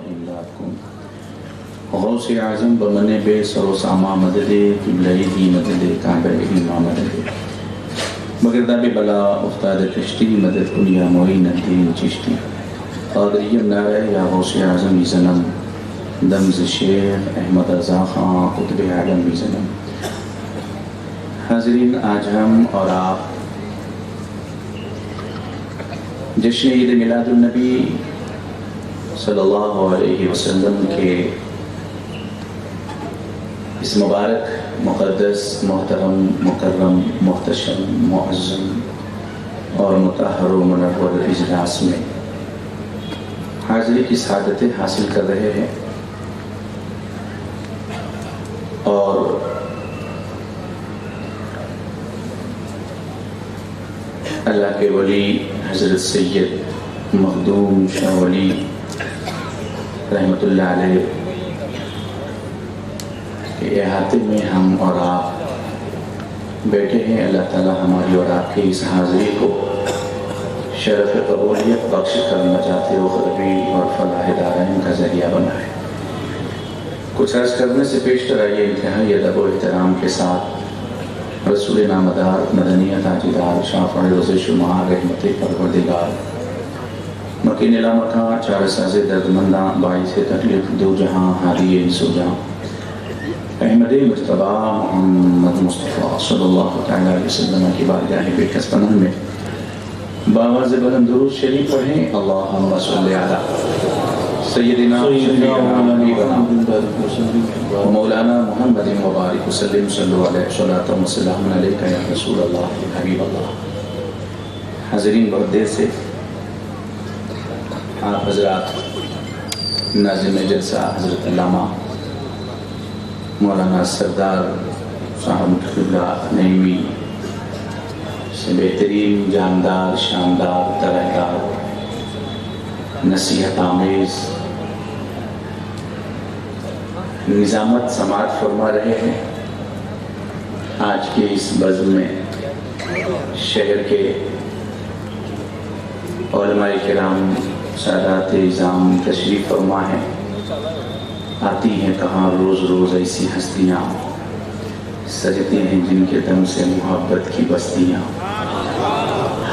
امداد کن غوث اعظم بمن بے سر و ساما مدد قبلہ دی مدد کعبہ امام مدد مگر دب بلا افتاد کشتی مدد کن یا معین الدین چشتی قادریم نعرہ یا غوث اعظم زنم دمز شیخ احمد رضا خان قطب عالم زنم. حاضرین، آج ہم اور آپ جشن عید میلاد النبی صلی اللہ علیہ وسلم کے اس مبارک مقدس محترم مکرم محتشم معظم اور مطہر و منور اجلاس میں حاضری کی سعادتیں حاصل کر رہے ہیں اور اللہ کے ولی حضرت سید مخدوم شاہ ولی رحمۃ اللہ علیہ کے احاطے میں ہم اور آپ بیٹھے ہیں. اللہ تعالی ہماری اور آپ کی اس حاضری کو شرف قبولیت بخش کرنا چاہتے ہو قلبی اور فلاح دارین کا ذریعہ بنائے. کچھ عرض کرنے سے پیش کرائیے انتہائی ادب و احترام کے ساتھ رسول نامدار مدنی تاجدار شافع روز شمار رحمت پروردگار مکین لامکاں چار ساز دردمنداں باعث تکلیف دو جہاں ہادی انس و جاں احمد مجتبیٰ محمد مصطفیٰ صلی اللہ تعالیٰ علیہ وسلم کی بارگاہ بے کس پناہ میں باواز بلند درود شریف پڑھیں. اللہم صلی علی سیدنا مولانا محمد مبارک وسلم صلو علیہ صلاۃ و سلام علیکہ یا رسول اللہ حبیب اللہ. حاضرین، بہت دیر سے آپ حضرات ناظم جلسہ حضرت علامہ مولانا سردار صاحب قبلہ نعیمی سے بہترین جاندار شاندار طرحدار نصیحت آمیز نظامت سماعت فرما رہے ہیں. آج کے اس بزم میں شہر کے علماء کرام سادات اعظام تشریف فرما ہیں. آتی ہیں کہاں روز روز ایسی ہستیاں سجتی ہیں جن کے دم سے محبت کی بستیاں.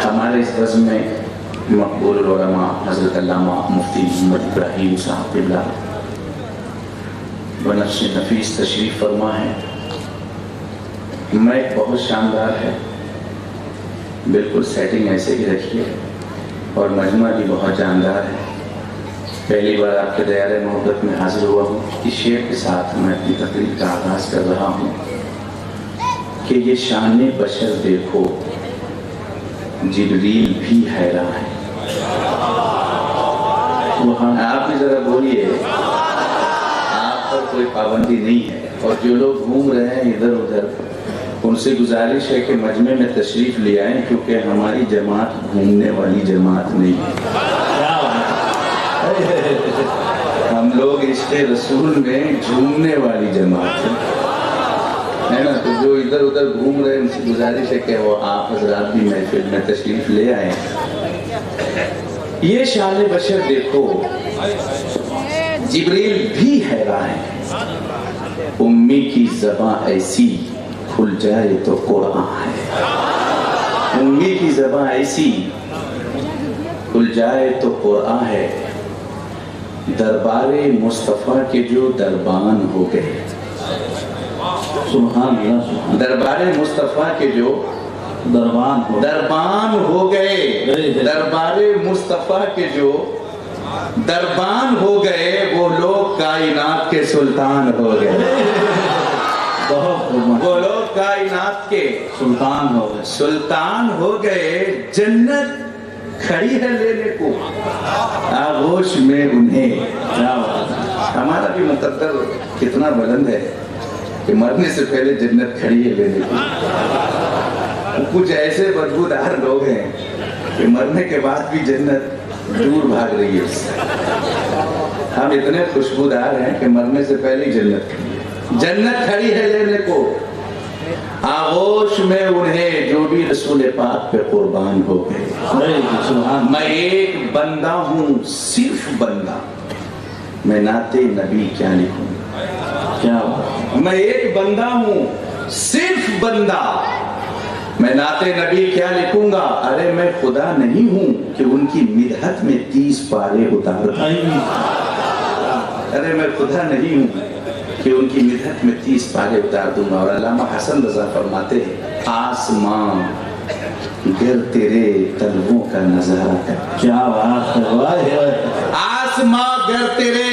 ہمارے اس بزم میں مقبول العلماء حضرت علامہ مفتی محمد ابراہیم صاحب قبلہ بنفس نفیس تشریف فرما ہے. میک بہت شاندار ہے، بالکل سیٹنگ ایسے ہی رکھیے، اور مجمع بھی بہت جاندار ہے. پہلی بار آپ کے دیار محبت میں حاضر ہوا ہوں. اس شعر کے ساتھ میں اپنی تقریر کا آغاز کر رہا ہوں کہ یہ شان بشر دیکھو جبریل بھی حیران ہے. آپ بھی ذرا بولیے، آپ پر کوئی پابندی نہیں ہے، اور جو لوگ گھوم رہے ہیں ادھر ادھر ان سے گزارش ہے کہ مجمع میں تشریف لے آئیں، کیونکہ ہماری جماعت گھومنے والی جماعت نہیں ہے. ہم لوگ عشق رسول میں جھومنے والی جماعت ہے نا. تو جو ادھر ادھر گھوم رہے ہیں ان سے گزارش ہے کہ وہ آپ حضرات بھی محفل میں تشریف لے آئیں. یہ شان بشر دیکھو جبریل بھی حیران ہے. امی کی زباں ایسی کھل جائے تو قرآن ہے. امی کی زباں ایسی کھل جائے تو قرآن ہے. دربار مصطفیٰ کے جو دربان ہو گئے، سبحان اللہ، دربار مصطفیٰ کے جو دربان ہو گئے، دربار مصطفیٰ کے جو دربان ہو گئے، وہ لوگ کائنات کے سلطان ہو گئے. وہ لوگ کائنات کے سلطان ہو گئے. جنت کھڑی ہے لینے کو آغوش میں انہیں. ہمارا بھی مقدر کتنا بلند ہے کہ مرنے سے پہلے جنت کھڑی ہے لینے کو. کچھ ایسے بدبودار لوگ ہیں کہ مرنے کے بعد بھی جنت دور بھاگ رہی ہے. ہم اتنے خوشبودار ہیں کہ مرنے سے پہلے جنت کھڑی ہے لینے کو. آغوش میں انہیں جو بھی رسول پاک پہ قربان ہو گئے. میں ایک بندہ ہوں، صرف بندہ، میں نعت نبی کیا لکھوں؟ کیا میں ایک بندہ ہوں، صرف بندہ، میں نعت نبی کیا لکھوں گا؟ ارے میں خدا نہیں ہوں کہ ان کی مدحت میں 30 پارے اتار دوں، ارے میں خدا نہیں ہوں کہ ان کی مدحت میں 30 پارے اتار دوں گا۔ اور علامہ حسن رضا فرماتے ہیں آسمان گر تیرے طلبوں کا نظارہ کر، کیا بات ہے، آسمان گر تیرے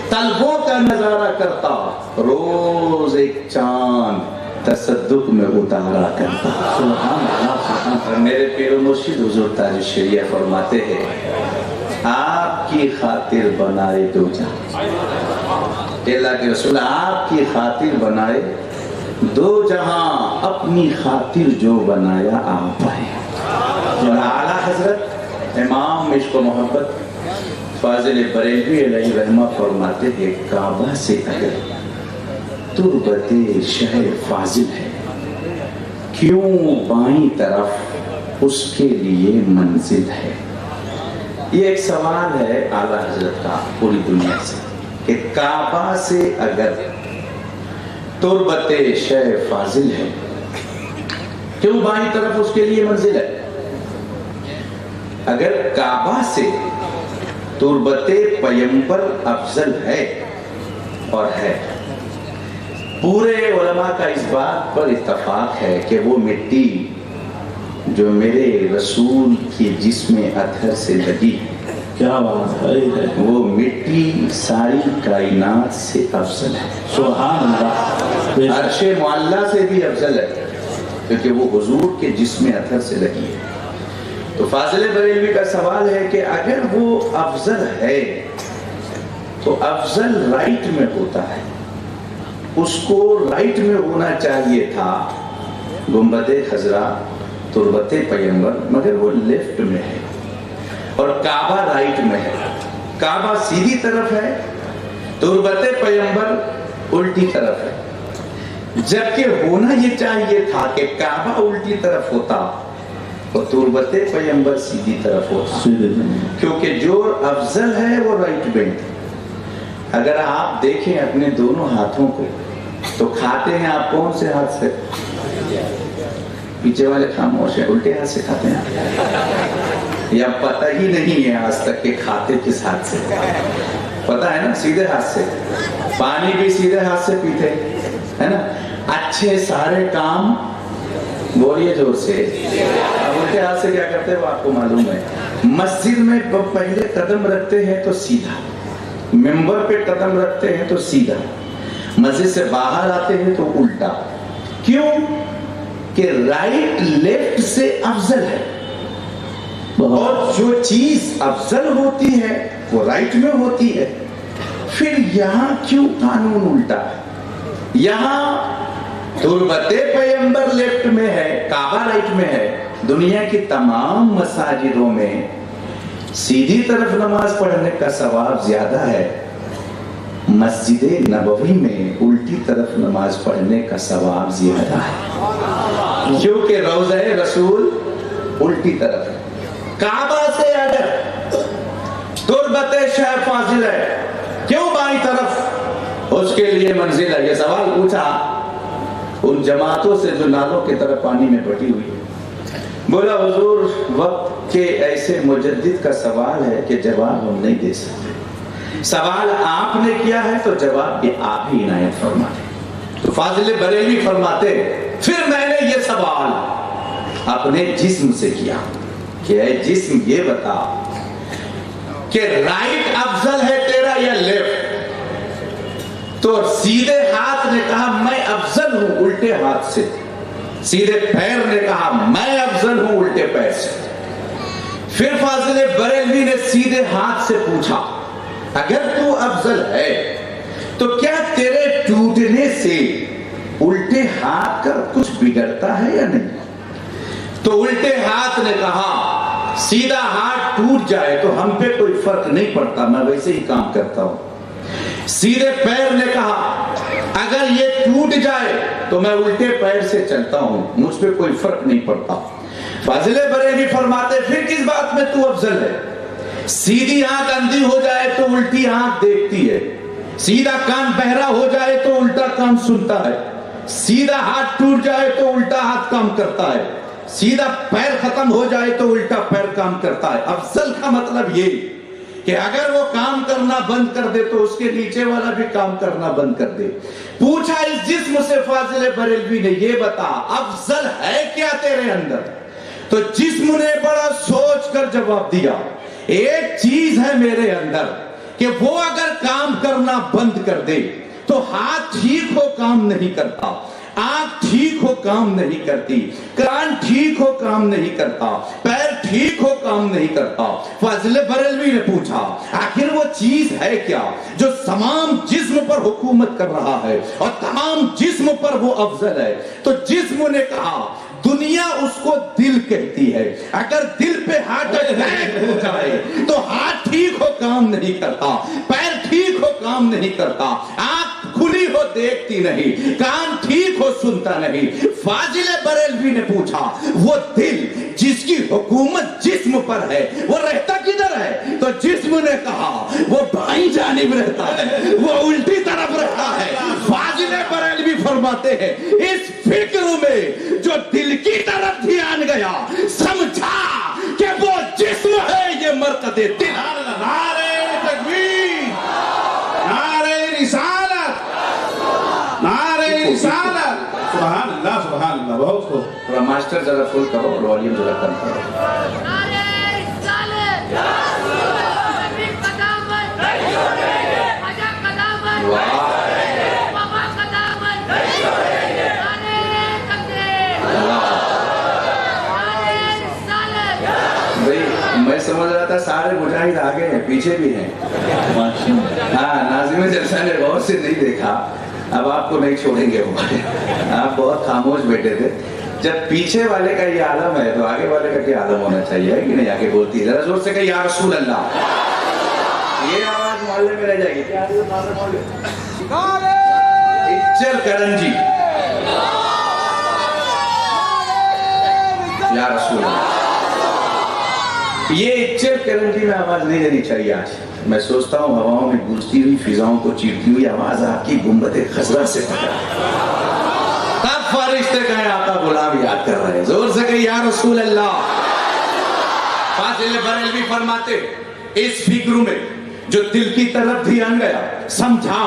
طلبوں کا نظارہ کرتا، روز ایک چاند تصدق میں اتارا کرتا۔ سبحان اللہ۔ میرے پیر و مرشد حضور تاج الشریعہ فرماتے ہیں آپ کی خاطر بنائے دو جہاں، اللہ کے رسول آپ کی خاطر بنائے دو جہاں، اپنی خاطر جو بنایا آپ ہے۔ اور اعلیٰ حضرت امام عشق و محبت فاضل بریلوی علیہ رحمہ فرماتے ہیں کعبہ سے اگر تربت شہر فاضل ہے، کیوں بائیں طرف اس کے لیے منزل ہے۔ یہ ایک سوال ہے اعلیٰ حضرت کا پوری دنیا سے کہ کعبہ سے اگر تربت شہر فاضل ہے، کیوں بائیں طرف اس کے لیے منزل ہے؟ اگر کعبہ سے تربت پیمبر افضل ہے، اور ہے، پورے علماء کا اس بات پر اتفاق ہے کہ وہ مٹی جو میرے رسول کی جسم اطہر سے لگی، کیا بات ہے، وہ مٹی ساری کائنات سے افضل ہے۔ سبحان اللہ۔ عرش معلیٰ سے بھی افضل ہے کیونکہ وہ حضور کے جسم اطہر سے لگی ہے۔ تو فاضل بریلوی کا سوال ہے کہ اگر وہ افضل ہے تو افضل رائٹ میں ہوتا ہے، اس کو رائٹ میں ہونا چاہیے تھا گنبد خضرا تربت پیمبر، مگر وہ لیفٹ میں ہے اور کعبہ رائٹ میں ہے۔ کعبہ سیدھی طرف ہے، تربت پیمبر الٹی طرف ہے، جبکہ ہونا یہ چاہیے تھا کہ کعبہ الٹی طرف ہوتا اور تربت پیمبر سیدھی طرف ہوتا، کیونکہ جو افضل ہے وہ رائٹ میں۔ اگر آپ دیکھیں اپنے دونوں ہاتھوں کو تو کھاتے ہیں آپ کون سے ہاتھ سے؟ پیچھے والے خاموش ہیں، الٹے ہاتھ سے کھاتے ہیں، یا پتہ ہی نہیں ہے آج تک کہ کھاتے کس ہاتھ سے؟ پتہ ہے نا، سیدھے ہاتھ سے، پانی بھی سیدھے ہاتھ سے پیتے ہے نا، اچھے سارے کام بولیے زور سے، اب الٹے ہاتھ سے کیا کرتے ہیں وہ آپ کو معلوم ہے۔ مسجد میں پہلے قدم رکھتے ہیں تو سیدھا، ممبر پہ قدم رکھتے ہیں تو سیدھا، مسجد سے باہر آتے ہیں تو الٹا۔ کیوں؟ کہ رائٹ لیفٹ سے افضل ہے، اور جو چیز افضل ہوتی ہے وہ رائٹ میں ہوتی ہے۔ پھر یہاں کیوں قانون الٹا ہے؟ یہاں تربت پیمبر لیفٹ میں ہے، کعبہ رائٹ میں ہے۔ دنیا کی تمام مساجدوں میں سیدھی طرف نماز پڑھنے کا ثواب زیادہ ہے، مسجد نبوی میں الٹی طرف نماز پڑھنے کا ثواب زیادہ ہے، کیونکہ روضہ رسول الٹی طرف ہے۔ کعبہ سے اگر تربت شہر فاضل ہے، کیوں بائیں طرف اس کے لیے منزل ہے؟ یہ سوال پوچھا ان جماعتوں سے جو نالوں کی طرف پانی میں بٹی ہوئی۔ بولا حضور وقت کے ایسے مجدد کا سوال ہے کہ جواب ہم نہیں دے سکتے، سوال آپ نے کیا ہے تو جواب بھی آپ ہی عنایت فرما دیں۔ تو فاضل بریلوی فرماتے پھر میں نے یہ سوال اپنے جسم سے کیا کہ اے جسم یہ بتا کہ رائٹ افضل ہے تیرا یا لیفٹ؟ تو سیدھے ہاتھ نے کہا میں افضل ہوں الٹے ہاتھ سے، سیدھے پیر نے کہا میں افضل ہوں الٹے پیر سے۔ پھر فاضل بریلوی نے سیدھے ہاتھ سے پوچھا اگر تو افضل ہے تو کیا تیرے ٹوٹنے سے الٹے ہاتھ کا کچھ بگڑتا ہے یا نہیں؟ تو الٹے ہاتھ نے کہا سیدھا ہاتھ ٹوٹ جائے تو ہم پہ کوئی فرق نہیں پڑتا، میں ویسے ہی کام کرتا ہوں۔ سیدھے پیر نے کہا اگر یہ ٹوٹ جائے تو میں الٹے پیر سے چلتا ہوں، مجھ پہ کوئی فرق نہیں پڑتا۔ فاضل بریلوی فرماتے پھر کس بات میں تو افضل ہے؟ سیدھی آنکھ اندھی ہو جائے تو الٹی آنکھ دیکھتی ہے، سیدھا کان بہرا ہو جائے تو الٹا کان سنتا ہے، سیدھا ہاتھ ٹوٹ جائے تو الٹا ہاتھ کام کرتا ہے، سیدھا پیر ختم ہو جائے تو الٹا پیر کام کرتا ہے۔ افضل کا مطلب یہ کہ اگر وہ کام کرنا بند کر دے تو اس کے نیچے والا بھی کام کرنا بند کر دے۔ پوچھا اس جسم سے فاضل بریلوی نے، یہ بتا افضل ہے کیا تیرے اندر؟ تو جسم نے بڑا سوچ کر جواب دیا، ایک چیز ہے میرے اندر کہ وہ اگر کام کرنا بند کر دے تو ہاتھ ٹھیک ہو کام نہیں کرتا، آنکھ ٹھیک ہو کام نہیں کرتی، کان ٹھیک ہو کام نہیں کرتا، پیر ٹھیک ہو کام نہیں کرتا۔ فاضل بریلوی نے پوچھا آخر وہ چیز ہے کیا جو تمام جسم پر حکومت کر رہا ہے اور تمام جسم پر وہ افضل ہے؟ تو جسم نے کہا دنیا اس کو دل کہتی ہے، اگر دل پہ ہارٹ اٹیک ہو جائے تو ہاتھ ٹھیک ہو کام نہیں کرتا، پیر ٹھیک ہو کام نہیں کرتا، آنکھ کھلی ہو دیکھتی نہیں، کان ٹھیک ہو سنتا نہیں۔ فاضل بریلوی نے پوچھا وہ دل جس کی حکومت جسم پر ہے وہ رہتا کدھر ہے؟ تو جسم نے کہا وہ بائیں جانب رہتا ہے، وہ الٹی طرف رہتا ہے۔ فاضل بریلوی فرماتے ہیں اس فکر میں جو دل کی طرف دھیان گیا سمجھا کہ وہ جسم ہے، یہ مرکز دل۔ نعرہ تکبیر، نعرہ رسالت، نعرہ رسالت، سبحان اللہ سبحان اللہ۔ بہت خوب، تھوڑا ماسٹر ذرا فل کرو اور والیوم ذرا کم کرو۔ نعرہ رسالت، نبی قدامت، خواجہ قدامت، بابا قدامت، نعرہ تکبیر، نعرہ رسالت۔ بھئی میں سمجھ رہا تھا سارے مجاہد آگے ہیں، پیچھے بھی ہیں۔ ہاں ناظرین جلسہ نے بہت سے نہیں دیکھا، اب آپ کو نہیں چھوڑیں گے، آپ بہت خاموش بیٹھے تھے۔ جب پیچھے والے کا یہ عالم ہے تو آگے والے کا کیا عالم ہونا چاہیے کہ نہیں؟ آگے بولتی ہے ذرا زور سے کہ یا رسول اللہ، یہ آواز محلے میں رہ جائے گی۔ کیا اچل کرنجی، یا رسول اللہ، یہ اچل کرنجی میں آواز نہیں دینی چاہیے آج۔ میں سوچتا ہوں ہواؤں میں گونجتی ہوئی فضاؤں کو چیرتی ہوئی آواز آپ کی گنبد خضرا سے تب فرشتے کہیں آقا غلام یاد کر رہے ہیں، زور سے کہیں یا رسول اللہ۔ فاضل بریلوی فرماتے اس فکر میں جو دل کی طرف دھیان گیا سمجھا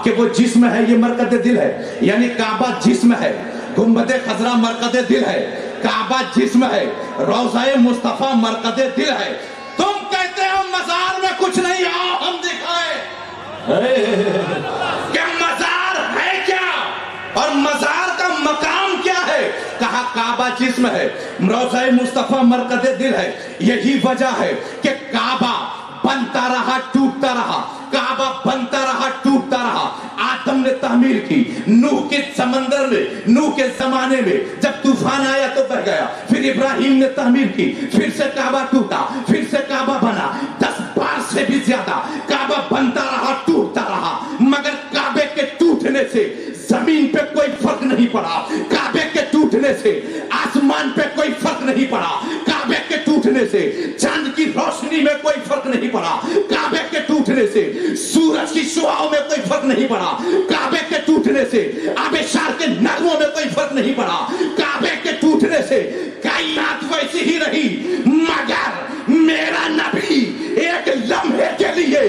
کہ وہ جسم ہے، یہ مرکز دل ہے، یعنی کعبہ جسم ہے، گنبد خضرا مرکز دل ہے، کعبہ جسم ہے، روضہ مصطفیٰ مرکز دل ہے۔ تم کہتے ہو مزار میں کچھ نہیں، آؤ ہم دکھائیں کہ مزار ہے کیا اور مزار کا مقام کیا ہے۔ کہا کعبہ جسم ہے، روضہ مصطفیٰ مرکز دل ہے۔ یہی وجہ ہے کہ کعبہ بنتا رہا ٹوٹتا رہا، کعبہ بنتا رہا ٹوٹتا رہا۔ آدم نے تعمیر کی، نوح کے سمندر میں، نوح کے زمانے میں جب طوفان آیا تو بہ گیا، پھر ابراہیم نے تعمیر کی، پھر سے کعبہ ٹوٹا، پھر سے کعبہ بنا، 10 بار سے بھی زیادہ کعبہ بنتا رہا ٹوٹتا رہا، مگر کعبے کے ٹوٹنے سے زمین پہ کوئی فرق نہیں پڑا، کعبے کے ٹوٹنے سے آسمان پہ کوئی فرق نہیں پڑا، کعبے کے ٹوٹنے سے چاند کی روشنی میں کوئی فرق نہیں پڑا، کعبے کے ٹوٹنے سے سورج کی شعاؤں میں کوئی فرق نہیں پڑا، کعبے کے ٹوٹنے سے آبشار کے نغموں میں کوئی فرق نہیں پڑا، کعبے کے ٹوٹنے سے کائنات ویسی ہی رہی، مگر میرا نبی ایک لمحے کے لیے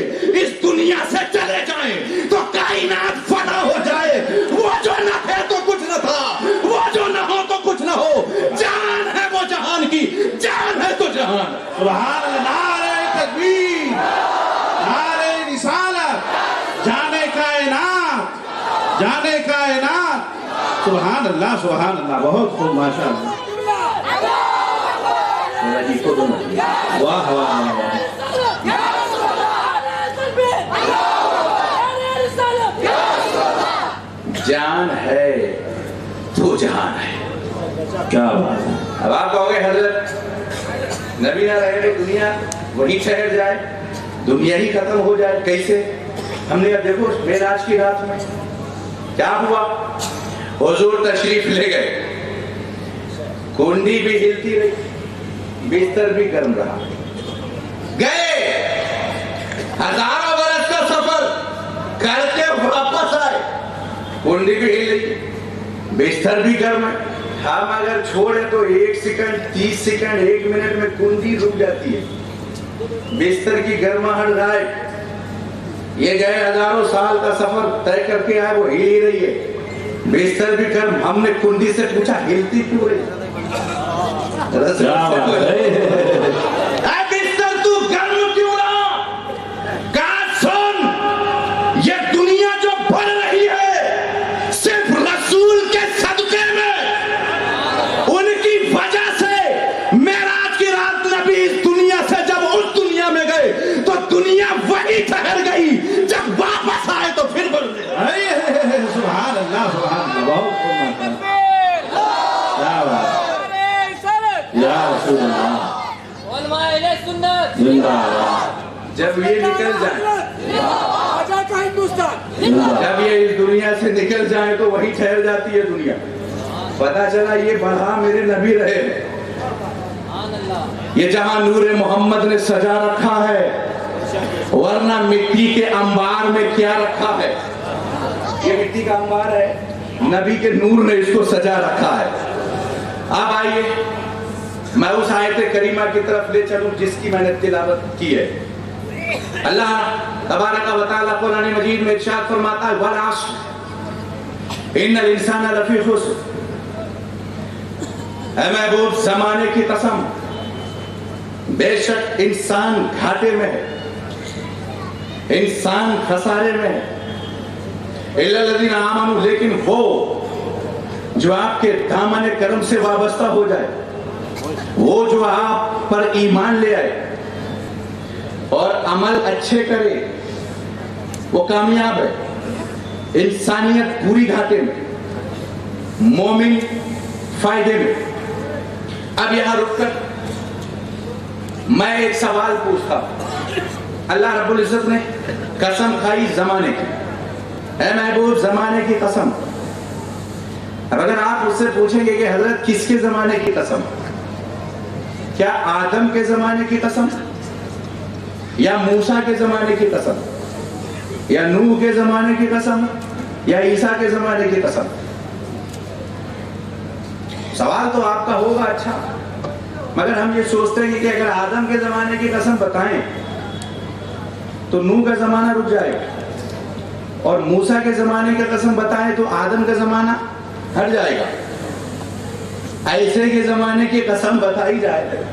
اس دنیا سے چلے جائیں تو کائنات فنا ہو جائے۔ وہ جو نہ ہے تو کچھ نہ تھا، وہ جو نہ ہو تو کچھ نہ ہو، جان ہے وہ جہان کی، جان ہے تو جہان۔ سبحان اللہ، نعرہ تکبیر، نعرہ رسالت، جانے کائنات، جانے کائنات، سبحان اللہ سبحان اللہ۔ بہت خوب، ماشاء اللہ، واہ واہ واہ۔ جان ہے تو جہان ہے، کیا بات ہے۔ اب آپ کہو گے حضرت نبی نہ رہے تو دنیا وہی ٹھہر جائے، دنیا ہی ختم ہو جائے، کیسے؟ ہم نے اب دیکھو معراج کی رات میں کیا ہوا، حضور تشریف لے گئے، کنڈی بھی ہلتی رہی، بستر بھی گرم رہا، گئے ہزاروں برس کا سفر کر کے واپس آئے، کنڈی بھی ہل رہی، بستر بھی گرم ہے، ہم اگر چھوڑے تو 1 سیکنڈ 30 سیکنڈ 1 منٹ میں کنڈی رک جاتی ہے، بستر کی گرماہٹ غائب۔ یہ گئے ہزاروں سال کا سفر طے کر کے آئے، وہ ہل ہی رہی ہے، بستر بھی گرم۔ ہم نے کنڈی سے پوچھا ہلتی کیوں رہی؟ بستر تو گرم کیوں رہا؟ کہا سن، یہ دنیا جو بڑھ رہی ہے صرف رسول کے صدقے میں، ان کی وجہ سے معراج کی رات نبی اس دنیا سے جب اس دنیا میں گئے تو دنیا وہی ٹھہر گئی، جب واپس آئے تو پھر بڑھ گئی۔ سبحان اللہ سبحان اللہ، بہت یا رسول اللہ، جب یہ نکل جائیں، جب یہ اس دنیا سے نکل جائیں تو وہی ٹھہر جاتی ہے دنیا۔ پتا چلا یہ بڑھا میرے نبی رہے، یہ جہاں نور محمد نے سجا رکھا ہے، ورنہ مٹی کے انبار میں کیا رکھا ہے؟ یہ مٹی کا انبار ہے، نبی کے نور نے اس کو سجا رکھا ہے۔ اب آئیے میں اس آیت کریمہ کی طرف لے چلوں جس کی میں نے تلاوت کی ہے۔ اللہ تبارک و تعالیٰ قرآن مجید میں ارشاد فرماتا ہے وَالْعَصْرِ إِنَّ الْإِنسَانَ لَفِي خُسْرٍ، اے محبوب زمانے کی قسم، بے شک انسان گھاٹے میں ہے، انسان خسارے میں ہے، إِلَّا الَّذِينَ آمَنُوا، لیکن وہ جو آپ کے دامن کرم سے وابستہ ہو جائے، وہ جو آپ پر ایمان لے آئے اور عمل اچھے کرے، وہ کامیاب ہے۔ انسانیت پوری گھاٹے میں، مومن فائدے میں۔ اب یہاں رک کر میں ایک سوال پوچھتا ہوں۔ اللہ رب العزت نے قسم کھائی زمانے کی، اے محبوب زمانے کی قسم۔ اب اگر آپ اس سے پوچھیں گے کہ حضرت کس کے زمانے کی قسم؟ کیا آدم کے زمانے کی قسم، یا موسیٰ کے زمانے کی قسم، یا نوح کے زمانے کی قسم، یا عیسیٰ کے زمانے کی قسم؟ سوال تو آپ کا ہوگا اچھا، مگر ہم یہ سوچتے ہیں کہ اگر آدم کے زمانے کی قسم بتائیں تو نوح کا زمانہ رک جائے گا، اور موسیٰ کے زمانے کی قسم بتائیں تو آدم کا زمانہ ہٹ جائے گا۔ ایسے کے زمانے کی قسم بتائی جائے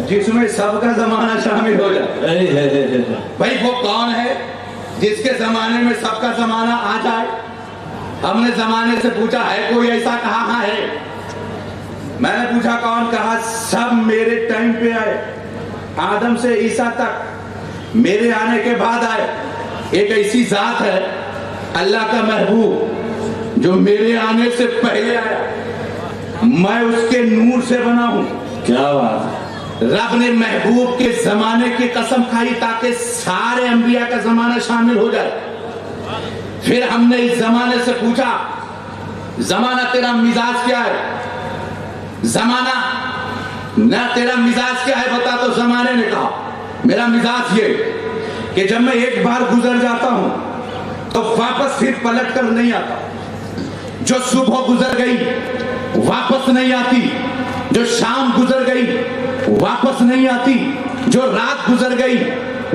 جس میں سب کا زمانہ شامل ہو جائے۔ بھائی وہ کون ہے جس کے زمانے میں سب کا زمانہ آ جائے؟ ہم نے زمانے سے پوچھا ہے کوئی ایسا؟ کہا ہاں ہے۔ میں نے پوچھا کون؟ کہا سب میرے ٹائم پہ آئے، آدم سے عیسیٰ تک میرے آنے کے بعد آئے۔ ایک ایسی ذات ہے اللہ کا محبوب جو میرے آنے سے پہلے آیا، میں اس کے نور سے بنا ہوں۔ کیا بات! رب نے محبوب کے زمانے کی قسم کھائی تاکہ سارے انبیاء کا زمانہ شامل ہو جائے۔ پھر ہم نے اس زمانے سے پوچھا زمانہ تیرا مزاج کیا ہے؟ زمانہ نہ تیرا مزاج کیا ہے بتا، تو زمانے نے کہا میرا مزاج یہ کہ جب میں ایک بار گزر جاتا ہوں تو واپس پھر پلٹ کر نہیں آتا۔ جو صبح گزر گئی واپس نہیں آتی، جو شام گزر گئی واپس نہیں آتی، جو رات گزر گئی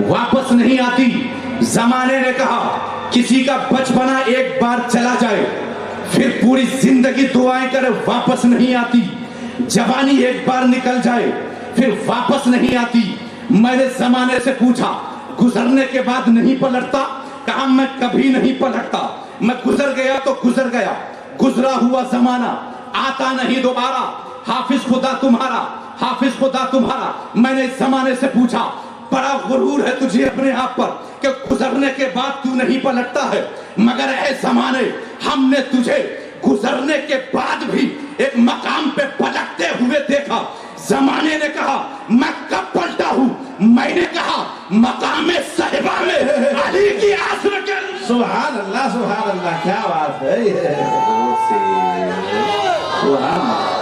واپس نہیں آتی۔ زمانے نے کہا کسی کا بچپنا ایک بار چلا جائے پھر پوری زندگی دعائیں کرے واپس نہیں آتی، جوانی ایک بار نکل جائے پھر واپس نہیں آتی۔ میں نے زمانے سے پوچھا گزرنے کے بعد نہیں پلٹتا؟ کہا میں کبھی نہیں پلٹتا، میں گزر گیا تو گزر گیا، گزرا ہوا زمانہ آتا نہیں دوبارہ۔ حافظ خدا تمہارا، حافظ خدا تمہارا۔ میں نے اس زمانے سے پوچھا بڑا غرور ہے تجھے اپنے آپ پر کہ گزرنے کے بعد تو نہیں پلٹتا ہے، مگر اے زمانے ہم نے تجھے گزرنے کے بعد بھی ایک مقام پہ پلٹتے ہوئے دیکھا۔ زمانے نے کہا میں کب پلٹا ہوں؟ میں نے کہا مقام صحبہ میں علی کی عصر کے۔ سبحان اللہ سبحان اللہ، کیا بات ہے! سبحان اللہ۔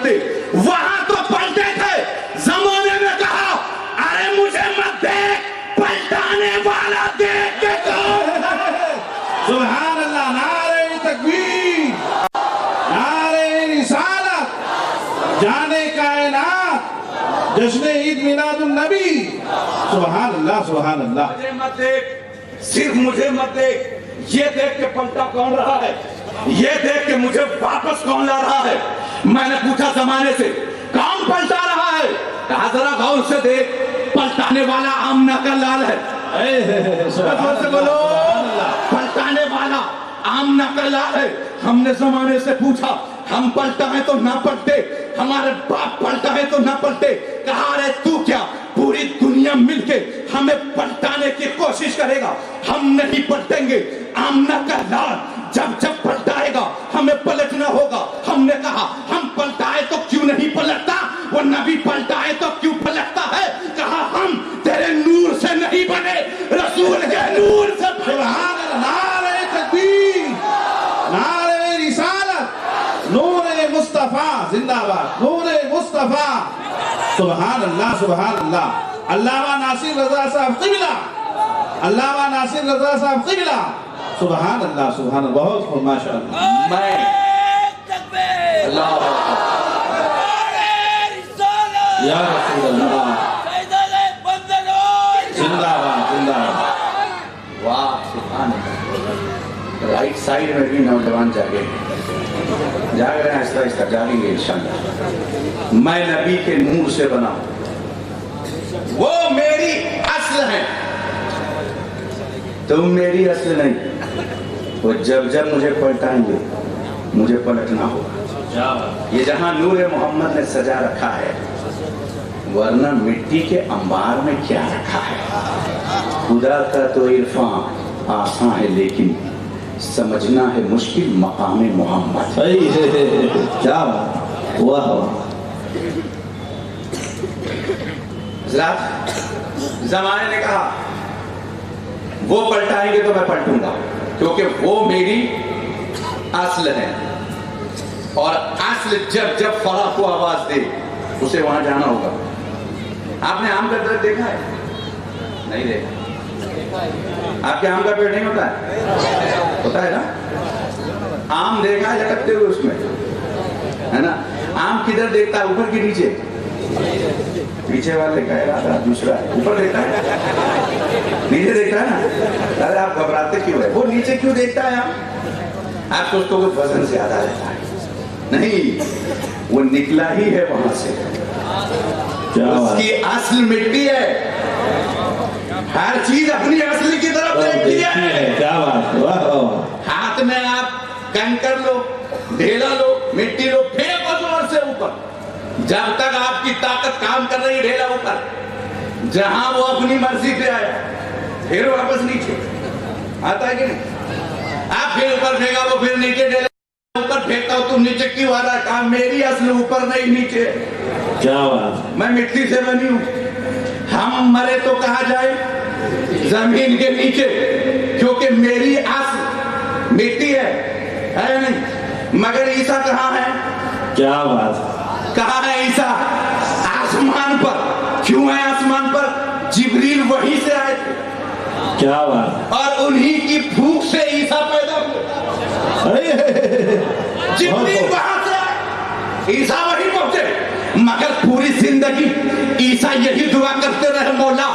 پلٹتے، وہاں تو پلٹے تھے، زمانے میں کہا ارے مجھے مت دیکھ، پلٹانے والا دیکھ کے کہو۔ سبحان اللہ، نعرہ تکبیر، نعرہ رسالت، جانے کائنات، جشن عید میلاد النبی۔ سبحان اللہ، سبحان اللہ۔ مجھے مت دیکھ، صرف مجھے مت دیکھ، یہ دیکھ کے پلٹا کون رہا ہے، یہ دیکھ کے مجھے واپس کون لا رہا ہے۔ میں نے پوچھا زمانے سے کون پلٹا رہا ہے، کہا ذرا غور سے دیکھ، پلٹانے والا آمنہ کا لال ہے۔ غور سے بولو، پلٹانے والا آمنہ کا لال ہے۔ ہم نے زمانے سے پوچھا ہم پلٹائیں تو نہ پلٹے، ہمارے باپ پلٹائیں تو نہ پلٹے، کہا ارے تو کیا پوری دنیا مل کے ہمیں پلٹانے کی کوشش کرے گا، ہم نہیں پلٹیں گے۔ آمنہ کا لال جب جب پلٹائے گا ہمیں پلٹنا ہوگا۔ ہم نے کہا ہم پلٹائے تو کیوں نہیں پلٹتا، وہ نبی پلٹائے تو کیوں پلٹتا ہے، کہا ہم تیرے نور سے نہیں بنے، رسول کے نور سے۔ سبحان اللہ، نعرہ تکبیر، نعرہ رسالت، نور مصطفیٰ زندہ باد، نور مصطفیٰ۔ سبحان اللہ، سبحان اللہ۔ علامہ ناصر رضا صاحب قبلہ، علامہ ناصر رضا صاحب قبلہ۔ سبحان اللہ، سبحان اللہ، بہت خوب، ماشاء اللہ۔ میں اللہ یا رسول اللہ، زندہ باد، زندہ باد۔ واہ سبحان اللہ۔ رائٹ سائیڈ میں بھی نوجوان جاگے ہیں، جاگ رہے ہیں، آہستہ آہستہ جاگیں گے انشاءاللہ۔ میں نبی کے نور سے بنا ہوں، وہ میری اصل ہے، تم میری اصل نہیں۔ وہ جب جب مجھے پلٹائیں گے مجھے پلٹنا ہوگا۔ یہ جہاں نور محمد نے سجا رکھا ہے، ورنہ مٹی کے انبار میں کیا رکھا ہے۔ خدا کا تو عرفان آسان ہے لیکن سمجھنا ہے مشکل مقام محمد۔ کیا بات، واہ واہ۔ حضرات، زمانے نے کہا وہ پلٹائیں گے تو میں پلٹوں گا، کیونکہ وہ میری اصل ہے، اور اصل جب جب فرح کو آواز دے اسے وہاں جانا ہوگا۔ آپ نے آم کا درخت دیکھا ہے؟ نہیں دیکھا۔ آپ کے آم کا پیڑ نہیں ہوتا ہے؟ ہوتا ہے نا؟ آم دیکھا ہے لٹکتے ہوئے اس میں، ہے نا؟ آم کدھر دیکھتا ہے، اوپر کی نیچے؟ پیچھے والے کا ارادہ دوسرا ہے، اوپر دیکھتا ہے، نیچے دیکھتا ہے نا؟ ارے آپ گھبراتے کیوں ہے؟ وہ نیچے کیوں دیکھتا ہے؟ آپ سوچتے ہو کہ وزن زیادہ رہتا ہے، نہیں، وہ نکلا ہی ہے وہاں سے، اس کی اصل مٹی ہے، ہر چیز اپنی اصل کی طرف دیکھتی ہے۔ کیا بات، واہ واہ۔ ہاتھ میں آپ کنکر لو، ڈھیلا لو، مٹی لو، پھینکو زور سے اوپر، جب تک آپ کی طاقت کام کر رہی ڈھیلا اوپر، جہاں وہ اپنی مرضی پہ آئے پھر واپس نیچے آتا ہے کہ نہیں؟ آپ پھر اوپر پھینکا وہ پھر نیچے، ڈھیلا اوپر پھینکتا ہو تم نیچے کیوں آ رہا ہے؟ کام میری اصل اوپر نہیں نیچے، کیا بات۔ میں مٹی سے بنی ہوں، ہم مرے تو کہا جائے زمین کے نیچے، کیونکہ میری اصل مٹی ہے نہیں؟ مگر عیسیٰ کہاں ہے؟ کیا بات، کہاں ہے عیسیٰ؟ آسمان پر۔ کیوں ہے آسمان پر؟ جبریل وہیں سے آئے تھے، کیا بات، اور انہی کی بھوک سے عیسیٰ پیدا ہوئے۔ جبریل وہاں سے آئے، عیسیٰ وہیں پہنچے، مگر پوری زندگی عیسیٰ یہی دعا کرتے رہے، مولا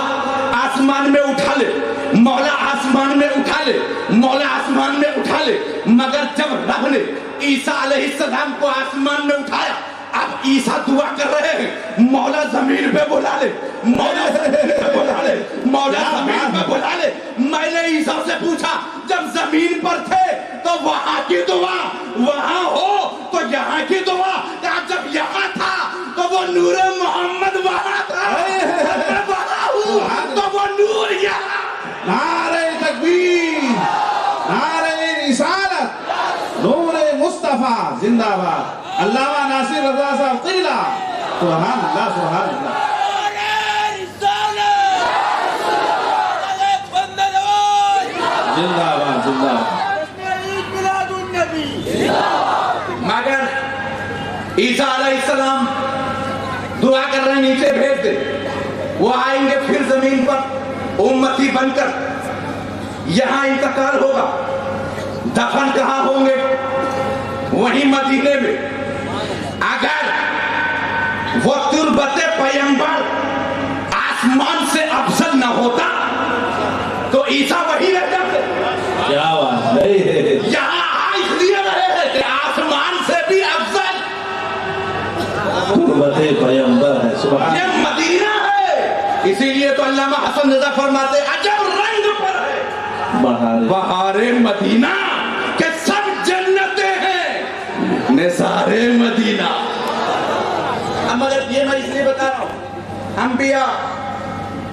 آسمان میں اٹھا لے، مولا آسمان میں اٹھا لے، مولا آسمان میں اٹھا لے۔ مگر جب رب نے عیسیٰ علیہ السلام کو آسمان میں اٹھایا، اب عیسیٰ دعا کر رہے ہیں، مولا زمین پہ بلا لے، مولا زمین پہ بلا لے، مولا زمین پہ بلا لے۔ میں نے عیسیٰ سے پوچھا جب زمین پر تھے تو وہاں کی دعا، وہاں ہو تو یہاں کی دعا، کہا جب یہاں تھا تو وہ نور محمد وہاں تھا، میں وہاں ہوں تو وہ نور یہاں۔ نعرہ تکبیر، نعرہ رسالت، نور مصطفیٰ زندہ باد۔ علامہ ناصر رضا صاحب قبلہ۔ سبحان اللہ، سبحان اللہ۔ زندہ باد، زندہ باد۔ مگر عیسیٰ علیہ السلام دعا کر رہے ہیں نیچے بھیج دے، وہ آئیں گے پھر زمین پر امتی بن کر، یہاں انتقال ہوگا، دفن کہاں ہوں گے؟ وہیں مدینے میں۔ اگر وہ تربت پیغمبر آسمان سے افضل نہ ہوتا تو عیسیٰ وہی رہ جاتے۔ کیا بات ہے، یہاں اس لیے رہے ہیں کہ آسمان سے بھی افضل تربت پیغمبر ہے، سبحان یہ مدینہ ہے۔ اسی لیے تو علامہ حسن رضا فرماتے عجب رنگ پر ہے بہار بہار مدینہ کہ سب جنتیں ہیں نثار مدینہ۔ اب مگر یہ میں اس لیے بتا رہا ہوں، انبیاء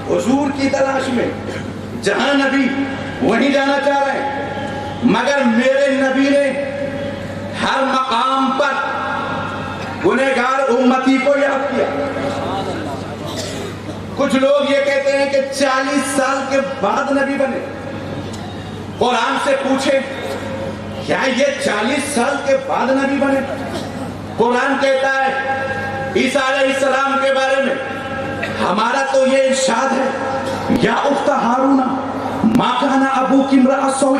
حضور کی تلاش میں، جہاں نبی وہیں جانا چاہ رہے ہیں، مگر میرے نبی نے ہر مقام پر گنہگار امتی کو یاد کیا۔ کچھ لوگ یہ کہتے ہیں کہ 40 سال کے بعد نبی بنے۔ قرآن سے پوچھے کیا یہ 40 سال کے بعد نبی بنے؟ قرآن کہتا ہے عیسیٰ علیہ السلام کے بارے میں، ہمارا تو یہ ارشاد ہے یا اخت ہارون ما کان ابوک امرأ سوء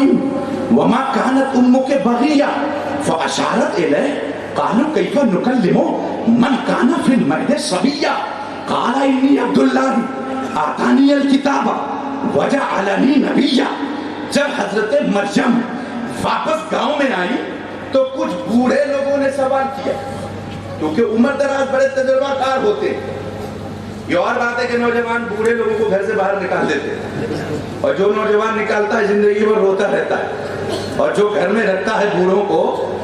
وما كانت امک بغیہ فاشارت الیہ قالوا کیف نکلم من کان فی المہد صبیا قال انی عبد اللہ آتانی الکتاب وجعلنی نبیا۔ جب حضرت مریم واپس گاؤں میں آئی تو کچھ بوڑھے لوگوں نے سوال کیا، کیونکہ عمر دراز بڑے تجربہ کار ہوتے۔ یہ اور بات ہے کہ نوجوان بوڑھے لوگوں کو گھر سے باہر نکال دیتے، اور جو نوجوان نکالتا ہے زندگی بھر روتا رہتا ہے، اور جو گھر میں رکھتا ہے بوڑھوں کو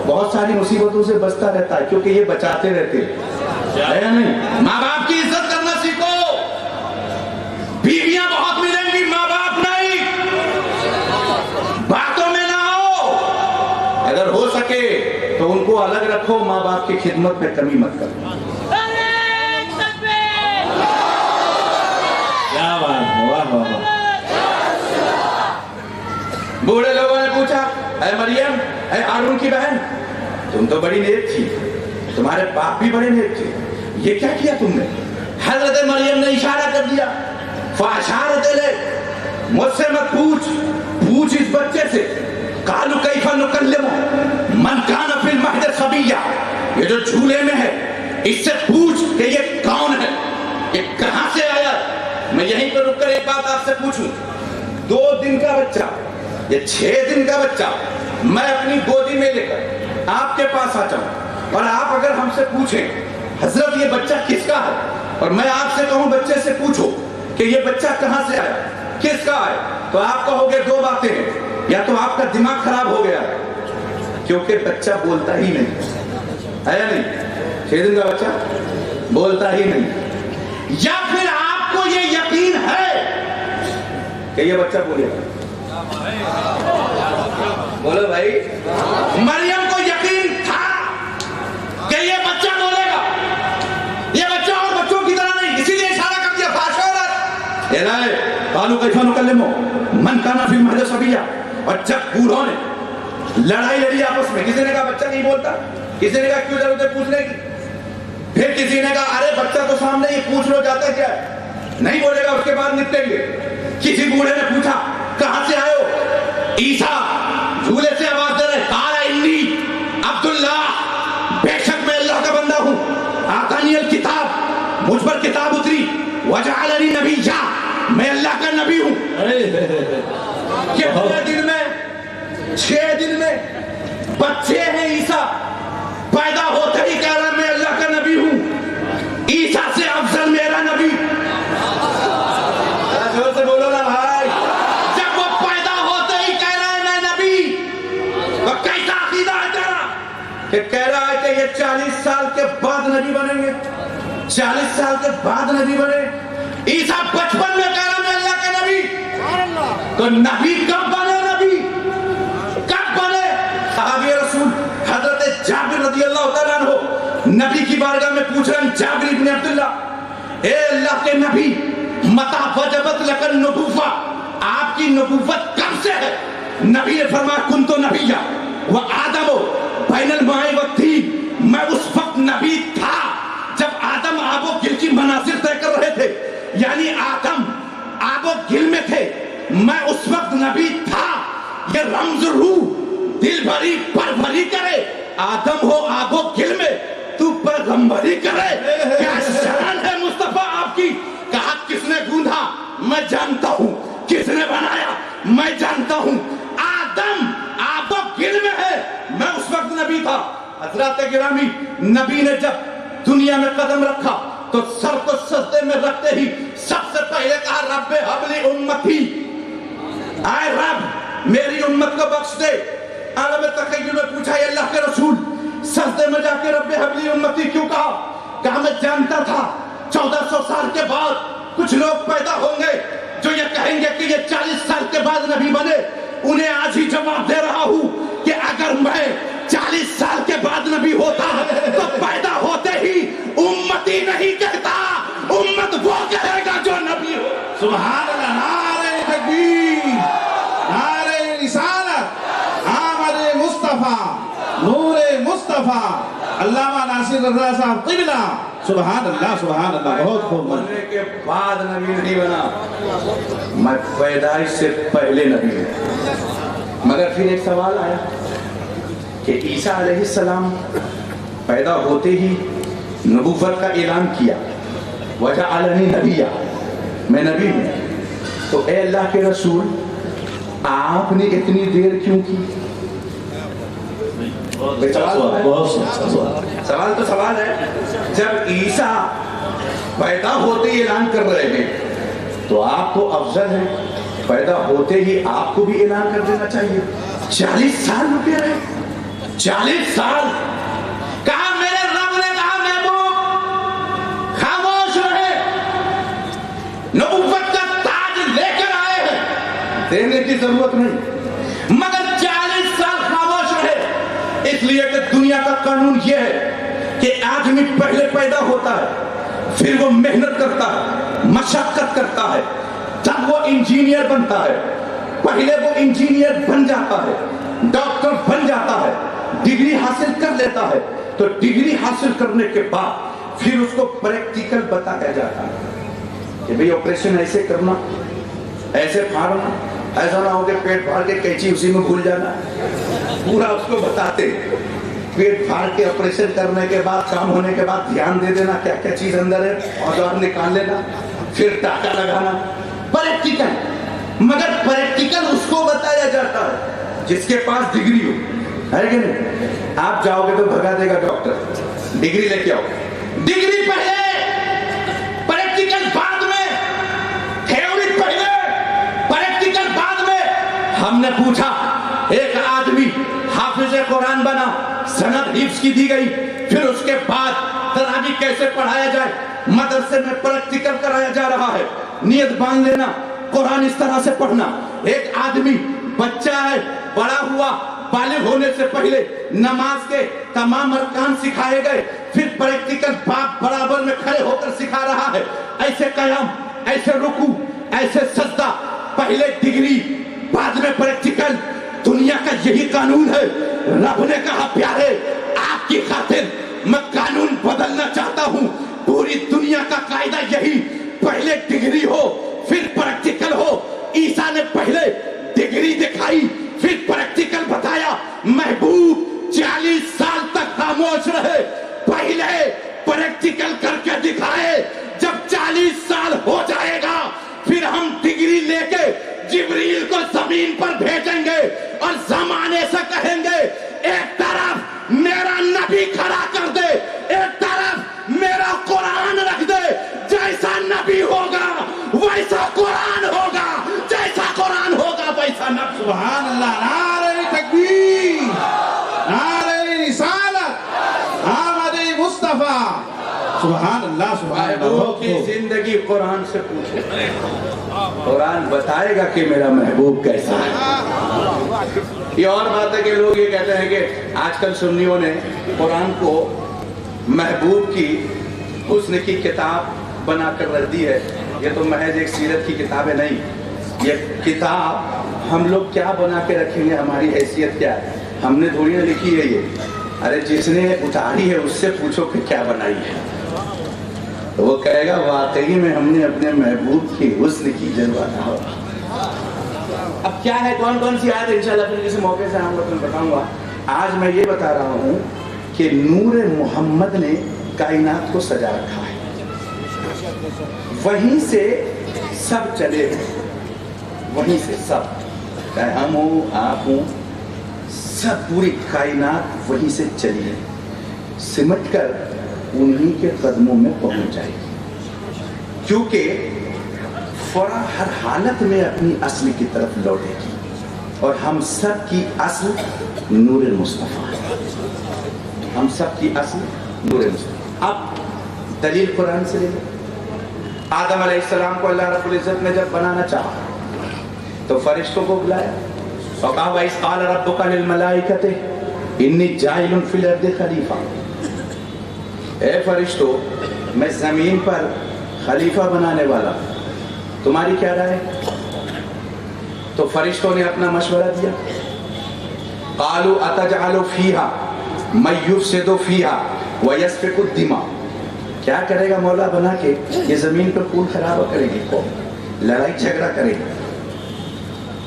بہت ساری مصیبتوں سے بچتا رہتا ہے، کیونکہ یہ بچاتے رہتے ہے یا نہیں؟ ماں باپ کی عزت کرنا سیکھو۔ بیویاں بہت ملیں گی، ماں باپ نہیں۔ باتوں میں نہ ہو، اگر ہو سکے تو ان کو الگ رکھو، ماں باپ کی خدمت میں کمی مت کرو۔ کیا بات ہے، واہ واہ واہ۔ بوڑھے لوگوں نے پوچھا اے مریم، اے ہارون کی بہن، تم تو بڑی نیک تھی، تمہارے باپ بھی بڑے نیک تھے، یہ کیا کیا تم نے؟ حضرت مریم نے اشارہ کر دیا، فاشارت الیہ، مجھ سے مت پوچھ، پوچھ اس بچے سے۔ قالوا کیف نکلم من کان فی المہد صبیا، یہ جو جھولے میں ہے اس سے پوچھ کہ یہ کون ہے، یہ کہاں سے آیا۔ میں یہیں پر رک کر ایک بات آپ سے پوچھوں، 2 دن کا بچہ یا 6 دن کا بچہ میں اپنی گودی میں لے کر آپ کے پاس آ جاؤں، اور آپ اگر ہم سے پوچھیں حضرت یہ بچہ کس کا ہے، اور میں آپ سے کہوں بچے سے پوچھو کہ یہ بچہ کہاں سے آیا، کس کا ہے، تو آپ کہو گے 2 باتیں ہیں، یا تو آپ کا دماغ خراب ہو گیا ہے کیونکہ بچہ بولتا ہی نہیں ہے، یا نہیں؟ 6 دن کا بچہ بولتا ہی نہیں، یا پھر آپ کو یہ یقین ہے کہ یہ بچہ بولے گا۔ بولو بھائی، مریم کو یقین تھا کہ یہ بچہ بولے گا، یہ بچہ اور بچوں کی طرح نہیں، اسی لیے اشارہ کر دیا فاشارت الیہ قالوا کیف نکلم من کان فی المہد صبیا۔ اور جب بوڑھوں نے لڑائی لڑی آپس میں، کسی نے کہا بچہ نہیں بولتا، کسی نے کہا کیوں ضرورت ہے پوچھنے کی، پھر کسی نے کہا ارے بچہ تو سامنے ہی، پوچھ لو جاتا کیا ہے، نہیں بولے گا اس کے بعد نپٹیں گے۔ کسی بوڑھے نے پوچھا کہاں سے آئے ہو؟ عیسیٰ جھولے سے آواز دے رہے، قال انی عبداللہ، بے شک میں اللہ کا بندہ ہوں، آتانی الکتاب، مجھ پر کتاب اتری، وجعلنی نبیا، میں اللہ کا نبی ہوں۔ کتنے دن میں؟ 6 دن میں بچے ہیں عیسیٰ، پیدا ہوتے ہی کہہ رہا میں اللہ کا نبی ہوں، عیسیٰ سے افضل میرا نبی۔ زور سے بولو نا بھائی، جب وہ پیدا ہوتے ہی کہہ رہا ہے میں نبی، وہ کیسا عقیدہ ہے تیرا کہ کہہ رہا ہے کہ یہ 40 سال کے بعد نبی بنیں گے، 40 سال کے بعد نبی بنے۔ عیسیٰ بچپن میں کہہ رہا میں اللہ کا نبی، تو نبی کب بنے؟ نبی کب بنے؟ صحابی رسول حضرت جابر رضی اللہ تعالیٰ عنہ نبی کی بارگاہ میں پوچھ رہے ہیں، جابر ابن عبداللہ، اے اللہ کے نبی، متی وجبت لک النبوۃ، آپ کی نبوت کب سے ہے؟ نبی نے فرمایا کنت نبیا وآدم بین الماء والطین، میں اس وقت نبی تھا جب آدم آب و گل کی مناظر طے کر رہے تھے، یعنی آدم آب و گل میں تھے، میں اس وقت نبی تھا۔ یہ رمز روح دل بھری پر بھری کرے، آدم ہو آب و گل میں تو پیغمبری کرے۔ کیا شان ہے مصطفیٰ آپ کی، کہا کس نے گوندھا میں جانتا ہوں، کس نے بنایا میں جانتا ہوں، آدم آب و گل میں ہے، میں اس وقت نبی تھا۔ حضرات گرامی، نبی نے جب دنیا میں قدم رکھا تو سر کو سجدے میں رکھتے ہی سب سے پہلے کہا رب حبلی امتی، اے رب میری امت کو بخش دے۔ عالم تخیل نے پوچھا اے اللہ کے رسول، سجدے میں جا کے رب حبلی امتی کیوں کہا؟ کہا میں جانتا تھا 1400 سال کے بعد کچھ لوگ پیدا ہوں گے جو یہ کہیں گے کہ یہ 40 سال کے بعد نبی بنے۔ انہیں آج ہی جواب دے رہا ہوں کہ اگر میں 40 سال کے بعد نبی ہوتا تو پیدا ہوتے ہی امتی نہیں کہتا، امت وہ کہے گا جو نبی ہو۔ سبحان اللہ، نعرہ تکبیر، نعرہ رسالت، آمد مصطفیٰ، نور مصطفیٰ، علامہ ناصر رضا صاحب قبلہ۔ سبحان اللہ، سبحان اللہ، بہت خوب۔ مرنے کے بعد نبی نہیں بنا، میں پیدائش سے پہلے نبی ہوں۔ مگر پھر ایک سوال آیا کہ عیسیٰ علیہ السلام پیدا ہوتے ہی نبوت کا اعلان کیا، وجعلنی نبیا، میں نبی ہوں۔ تو اے اللہ کے رسول، آپ نے اتنی دیر کیوں کی؟ سوال تو سوال ہے۔ جب عیسیٰ پیدا ہوتے ہی اعلان کر رہے ہیں تو آپ کو افضل ہے، پیدا ہوتے ہی آپ کو بھی اعلان کر دینا چاہیے۔ 40 سال رکے رہے، 40 سال۔ کہا میرے رب نے کہا محبوب خاموش رہے، نبوت کا تاج لے کر آئے ہیں، دینے کی ضرورت نہیں، مگر 40 سال خاموش رہے۔ اس لیے کہ دنیا کا قانون یہ ہے کہ آدمی پہلے پیدا ہوتا ہے، پھر وہ محنت کرتا ہے، مشقت کرتا ہے، تب وہ انجینئر بنتا ہے۔ پہلے وہ انجینئر بن جاتا ہے، ڈاکٹر بن جاتا ہے، ڈگری حاصل کر لیتا ہے، تو ڈگری حاصل کرنے کے بعد پھر اس کو پریکٹیکل بتایا جاتا ہے کہ بھئی آپریشن ایسے کرنا، ایسے پھاڑنا، ایسا نہ ہو کہ پیٹ پھاڑ کے قینچی اسی میں بھول جانا، پورا اس کو بتاتے۔ پیٹ پھاڑ کے آپریشن کرنے کے بعد، کام ہونے کے بعد دھیان دے دینا کیا کیا چیز اندر ہے، اوزار نکال لینا، پھر ٹاکا لگانا، پریکٹیکل۔ مگر پریکٹیکل اس کو بتایا جاتا ہے جس کے پاس ڈگری ہو، ہے کہ نہیں؟ آپ جاؤ گے تو بھگا دے گا ڈاکٹر، ڈگری لے کے آؤ، ڈگری پہلے، پریکٹیکل بعد میں، تھیوری پہلے، پریکٹیکل بعد میں۔ ہم نے پوچھا، ایک آدمی حافظ قرآن بنا، سند حفظ کی دی گئی، پھر اس کے بعد تراویح کیسے پڑھایا جائے، مدرسے میں پریکٹیکل کرایا جا رہا ہے، نیت باندھ لینا، قرآن اس طرح سے پڑھنا۔ ایک آدمی بچہ ہے، بڑا ہوا، بالغ ہونے سے پہلے نماز کے تمام ارکان سکھائے گئے، پھر پریکٹیکل باپ برابر میں کھڑے ہو کر سکھا رہا ہے، ایسے قیام، ایسے رکوع، ایسے سجدہ، پہلے ڈگری بعد میں پریکٹیکل۔ دنیا کا یہی قانون ہے۔ رب نے کہا پیارے آپ کی خاطر میں قانون بدلنا چاہتا ہوں، پوری دنیا کا قاعدہ یہی، پہلے ڈگری ہو پھر پریکٹیکل ہو۔ عیسیٰ نے پہلے ڈگری دکھائی پھر پریکٹیکل بتایا۔ محبوب 40 سال تک خاموش رہے، پہلے پریکٹیکل کر کے دکھائے، جب 40 سال ہو جائے گا پھر ہم ڈگری لے کے جبریل کو زمین پر بھیجیں گے اور زمانے سے کہیں گے ایک طرف میرا نبی کھڑا کر دے، ایک طرف میرا قرآن رکھ دے، جیسا نبی ہوگا ویسا قرآن ہوگا، جیسا قرآن ہوگا ویسا نبی۔ سبحان اللہ، نعرہ تکبیر، نعرہ رسالت، آمد مصطفیٰ۔ سبحان اللہ، سبحان اللہ۔ محبوب کی زندگی قرآن سے پوچھے، قرآن بتائے گا کہ میرا محبوب کیسا ہے۔ یہ اور بات ہے کہ لوگ یہ کہتے ہیں کہ آج کل سنیوں نے قرآن کو محبوب کی حسن کی کتاب بنا کر رکھ دی ہے۔ یہ تو محض ایک سیرت کی کتاب ہے، نہیں، یہ کتاب ہم لوگ کیا بنا کے رکھیں گے، ہماری حیثیت کیا ہے، ہم نے تھوڑی نہ لکھی ہے، ارے جس نے اتاری ہے اس سے پوچھو کہ کیا بنائی ہے، تو وہ کہے گا واقعی میں ہم نے اپنے محبوب کی حسن کی جلوہ ہو۔ اب کیا ہے، کون کون سی آیت انشاءاللہ پھر کسی موقع سے ہم کو بتاؤں گا۔ آج میں یہ بتا رہا ہوں کہ نور محمد نے کائنات کو سجا رکھا ہے، وہیں سے سب چلے ہیں، وہیں سے سب، چاہے ہم ہوں آپ ہوں، سب پوری کائنات وہیں سے چلی ہے، سمٹ کر انہی کے قدموں میں پہنچ جائے گی، کیونکہ فرا ہر حالت میں اپنی اصل کی طرف لوٹے گی، اور ہم سب کی اصل نور مصطفیٰ ہے، ہم سب کی اصل نور مصطفیٰ۔ اب دلیل قرآن سے لے لیں۔ آدم علیہ السلام کو اللہ رب العزت نے جب بنانا چاہا تو فرشتوں کو بلایا اور کہا وَإِذْ قَالَ رَبُّكَ لِلْمَلَائِكَةِ إِنِّي جَاعِلٌ فِي الْأَرْضِ خلیفہ، اے فرشتوں میں زمین پر خلیفہ بنانے والا، تمہاری کیا رائے؟ تو فرشتوں نے اپنا مشورہ دیا، قَالُوا أَتَجْعَلُ فِيهَا مَن يُفْسِدُ فِيهَا وَيَسْفِكُ الدِّمَاءَ، کیا کرے گا مولا بنا کے، یہ زمین پر خون خرابہ کرے گی، قوم لڑائی جھگڑا کرے گی۔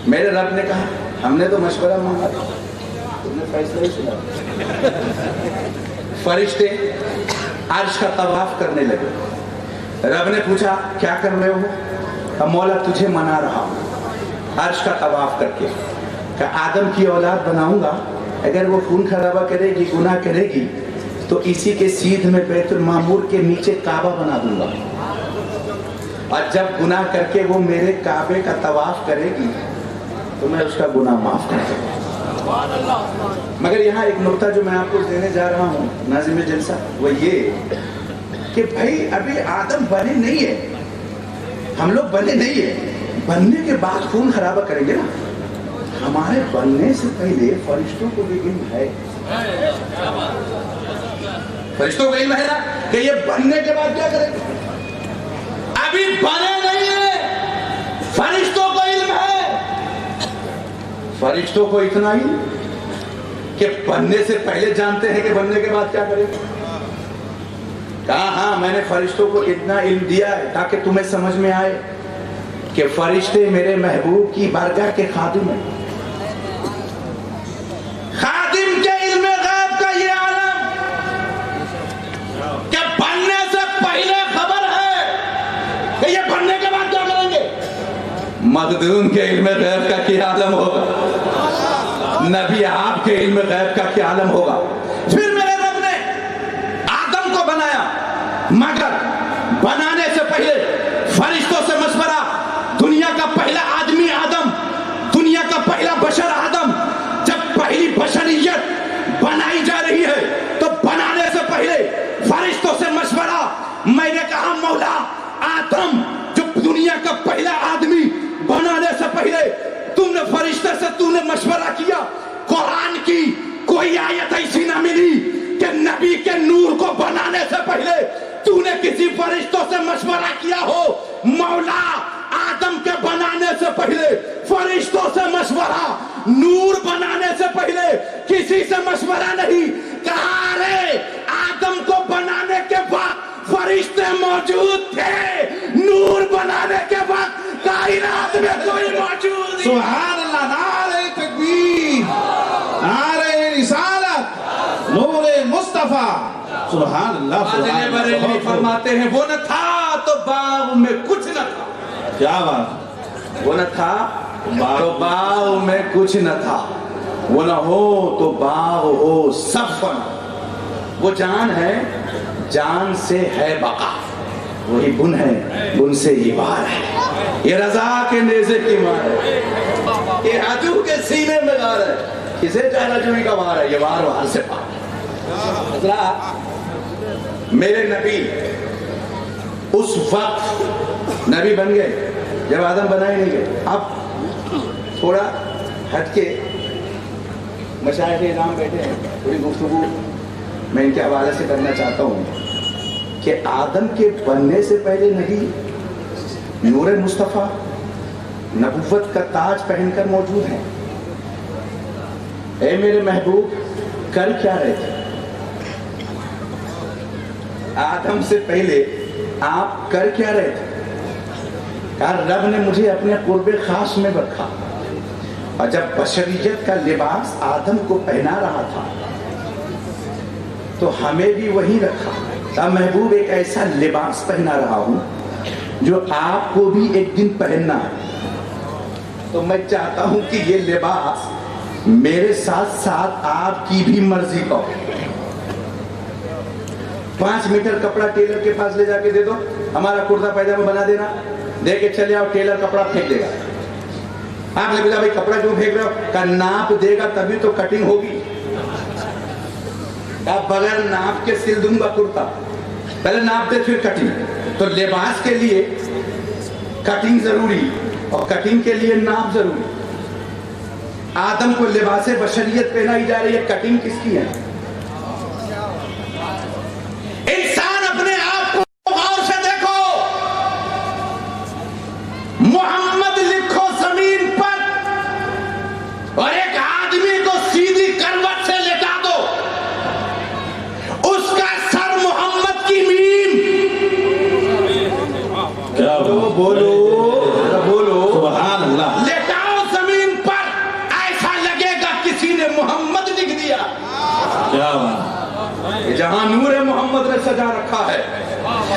میرے رب نے کہا ہم نے تو مشورہ مانگا تھا، تم نے فیصلہ ہی سنا۔ فرشتے عرش کا طواف کرنے لگے، رب نے پوچھا کیا کر رہے ہو؟ کہا مولا تجھے منا رہا ہوں عرش کا طواف کر کے، کہا آدم کی اولاد بناؤں گا، اگر وہ خون خرابہ کرے گی، گناہ کرے گی، تو اسی کے سیدھ میں بیت المعمور کے نیچے کعبہ بنا دوں گا، اور جب گناہ کر کے وہ میرے کعبے کا طواف کرے گی تو میں اس کا گناہ معاف کر دوں گا۔ مگر یہاں ایک نقطہ جو میں آپ کو دینے جا رہا ہوں ناظم جلسہ، وہ یہ کہ بھائی ابھی آدم بنے نہیں ہے، ہم لوگ بنے نہیں ہیں، بننے کے بعد خون خرابہ کریں گے نا، ہمارے بننے سے پہلے فرشتوں کو بھی علم ہے، فرشتوں کو علم ہے نا کہ یہ بننے کے بعد کیا کریں گے، ابھی بنے نہیں ہیں، فرشتوں کو علم ہے، فرشتوں کو اتنا ہی کہ بننے سے پہلے جانتے ہیں کہ بننے کے بعد کیا کریں گے۔ کہا ہاں میں نے فرشتوں کو اتنا علم دیا ہے تاکہ تمہیں سمجھ میں آئے کہ فرشتے میرے محبوب کی بارگاہ کے خادم ہیں، خادم کے علم غیب کا یہ عالم کہ بننے سے پہلے خبر ہے کہ یہ بننے کے بعد کیا کریں گے۔ مخدوم کے علم غیب کا کیا عالم ہوگا، نبی آپ کے علم غیب کا کیا عالم ہوگا۔ پھر میرے رب نے آدم کو بنایا، مگر بنانے سے پہلے فرشتوں سے مشورہ، دنیا کا پہلا آدمی آدم، دنیا کا پہلا بشر آدم، جب پہلی بشریت بنائی جا رہی ہے تو بنانے سے پہلے فرشتوں سے مشورہ، میں نے کہا مولا آدم جو دنیا کا پہلا آدمی بنانے سے پہلے تم نے فرشتے سے تم نے مشورہ کیا، قرآن کی کوئی آیت ایسی نہ ملی کہ نبی کے نور کو بنانے سے پہلے تو نے کسی فرشتوں سے مشورہ کیا ہو۔ مولا آدم کے بنانے سے پہلے فرشتوں سے مشورہ، نور بنانے سے پہلے کسی سے مشورہ نہیں۔ کہا رے آدم کو بنانے کے بعد فرشتے موجود تھے، نور بنانے کے بعد کائنات میں کوئی موجود نہیں۔ سبحان اللہ، نعرہ تکبیر، نعرہ رسالت، نور مصطفیٰ، سبحان اللہ سبحان اللہ۔ بریلوی فرماتے ہیں وہ نہ تھا تو باغ میں کچھ نہ تھا، کیا بات، وہ نہ تھا تو باغ میں کچھ نہ تھا، وہ نہ ہو تو باغ ہو سب فنا، وہ جان ہے جان سے ہے بقا، وہی بن ہے بن سے ہی بار ہے، یہ رضا کے نیزے کی مار ہے، یہ عدو کے سینے میں غار ہے، کسے چاہنا جوئی کا وار ہے، یہ وار وار سے پار ہے۔ حضرات میرے نبی اس وقت نبی بن گئے جب آدم بنائے نہیں گئے۔ اب تھوڑا ہٹ کے مشائخ اعظام بیٹھے ہیں، تھوڑی گفتگو میں ان کے حوالے سے کرنا چاہتا ہوں کہ آدم کے بننے سے پہلے نبی نور مصطفیٰ نبوت کا تاج پہن کر موجود ہیں۔ اے میرے محبوب کر کیا رہے تھے؟ آدم سے پہلے آپ کر کیا رہے تھے؟ کہا رب نے مجھے اپنے قرب خاص میں رکھا، اور جب بشریت کا لباس آدم کو پہنا رہا تھا تو ہمیں بھی وہی رکھا تھا۔ محبوب ایک ایسا لباس پہنا رہا ہوں جو آپ کو بھی ایک دن پہننا ہے، تو میں چاہتا ہوں کہ یہ لباس میرے ساتھ ساتھ آپ کی بھی مرضی کا ہو۔ 5 میٹر کپڑا ٹیلر کے پاس لے جا کے دے دو، ہمارا کرتا پیجامہ بنا دینا، دے کے چلے آؤ، ٹیلر کپڑا پھینک دے گا۔ آپ نے بولا بھائی کپڑا کیوں پھینک رہے ہو؟ کہ ناپ دے گا تبھی تو کٹنگ ہوگی، آپ بغیر ناپ کے سل دوں گا کرتا، پہلے ناپ دے پھر کٹنگ۔ تو لباس کے لیے کٹنگ ضروری اور کٹنگ کے لیے ناپ ضروری۔ آدم کو لباس بشریت پہنائی جا رہی ہے، کٹنگ کس کی ہے؟ انسان اپنے آپ کو غور سے دیکھو، محمد لکھو زمین پر اور ایک آدمی کو سیدھی کروٹ سے لٹا دو، اس کا سر محمد کی میم، کیا بولو سبحان اللہ، لٹاؤ زمین پر، ایسا لگے گا کسی نے محمد لکھ دیا۔ کیا بات، جہاں نور محمد نے سجا رکھا ہے،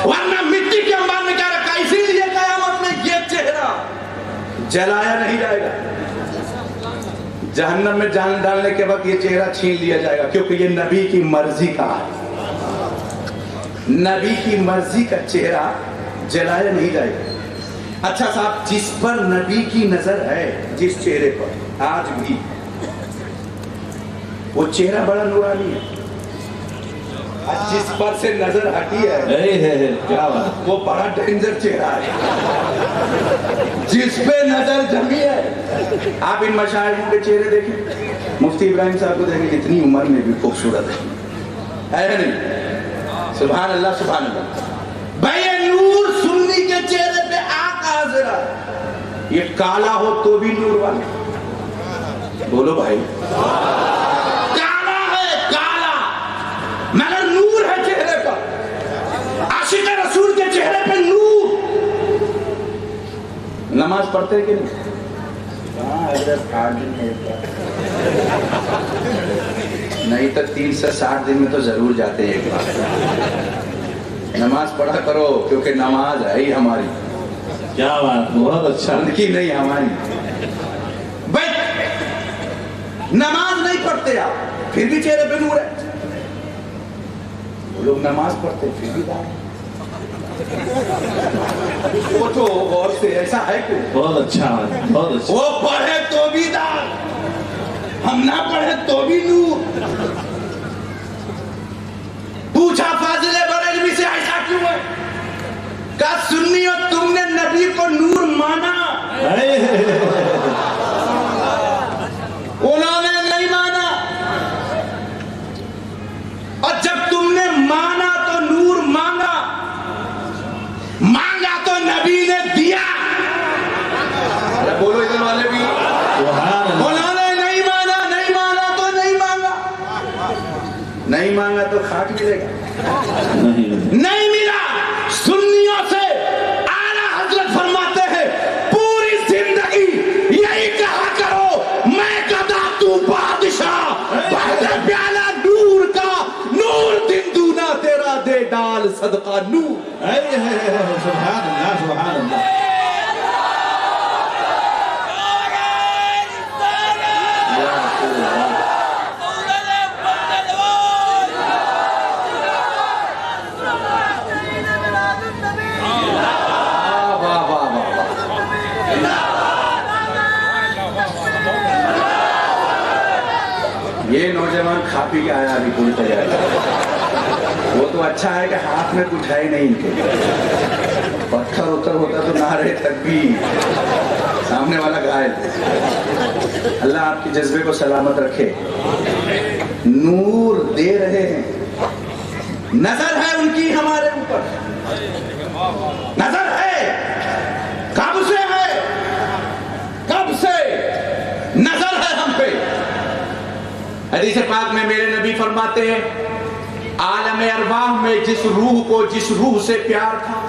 ورنہ مٹی کے انبار میں کیا رکھا، اسی لیے قیامت میں یہ چہرہ جلایا نہیں جائے گا، جہنم میں جان ڈالنے کے وقت یہ چہرہ چھین لیا جائے گا، کیونکہ یہ نبی کی مرضی کا ہے، نبی کی مرضی کا چہرہ جلایا نہیں جائے گا۔ اچھا صاحب، جس پر نبی کی نظر ہے، جس چہرے پر آج بھی، وہ چہرہ بڑا نورانی ہے، جس پر سے نظر ہٹی ہے کیا بات، وہ بڑا ڈینجر چہرہ ہے، جس پہ نظر جمی ہے۔ آپ ان مشاہدوں کے چہرے دیکھیں، مفتی ابراہیم صاحب کو دیکھیں، اتنی عمر میں بھی خوبصورت ہے نہیں؟ سبحان اللہ سبحان اللہ۔ بھائی نور سنی کے چہرے پہ آگ حاضر ہے، یہ کالا ہو تو بھی نور والا، بولو بھائی، کالا ہے کالا مگر نور ہے چہرے پر، عاشق رسول کے چہرے پہ نور۔ نماز پڑھتے کہ نہیں؟ حضرت 8 دن میں ایک بار، نہیں تو 3 سے 60 دن میں تو ضرور جاتے ہیں ایک بار۔ نماز پڑھا کرو، کیونکہ نماز ہے ہی ہماری، کیا بات، بہت اچھا، ان کی نہیں ہماری۔ بھائی نماز نہیں پڑھتے آپ، پھر بھی چہرے پہ نور ہے، وہ لوگ نماز پڑھتے پھر بھی دار، سوچو غور سے، ایسا ہے کہ بہت اچھا، بہت اچھا، وہ پڑھے تو بھی دار، ہم نہ پڑھے تو بھی نور۔ پوچھا فاضل بریلوی سے ایسا کیوں ہے؟ کہا سنیو تم نے نبی کو نور مانا، انہوں نے نہیں مانا، اور جب تم نے مانا تو نور مانگا، مانگا تو نبی نے دیا۔ بولو ادھر والے بھی، انہوں نے نہیں مانا، نہیں مانا تو نہیں مانگا، نہیں مانگا تو خاک ملے گا، نہیں ملا۔ سنیوں سے اعلیٰ حضرت فرماتے ہیں پوری زندگی یہی کہا کرو، میں گدا تو بادشاہ، پہلے پیالہ نور کا، نور دن دونا تیرا دے ڈال صدقہ نور۔ سبحان اللہ سبحان اللہ، یہ نوجوان کھا پی کے آیا ابھی پوری تیاری، وہ تو اچھا ہے کہ ہاتھ میں کچھ ہے نہیں ان کے، پتھر اتر ہوتا تو نعرے تکبیر، سامنے والا گھائل۔ اللہ آپ کے جذبے کو سلامت رکھے، نور دے رہے ہیں، نظر ہے ان کی ہمارے اوپر، نظر ہے، کب سے ہے، کب سے نظر ہے ہم پہ۔ حدیث پاک میں میرے نبی فرماتے ہیں عالم عالم ارواح میں جس روح کو جس روح سے پیار تھا،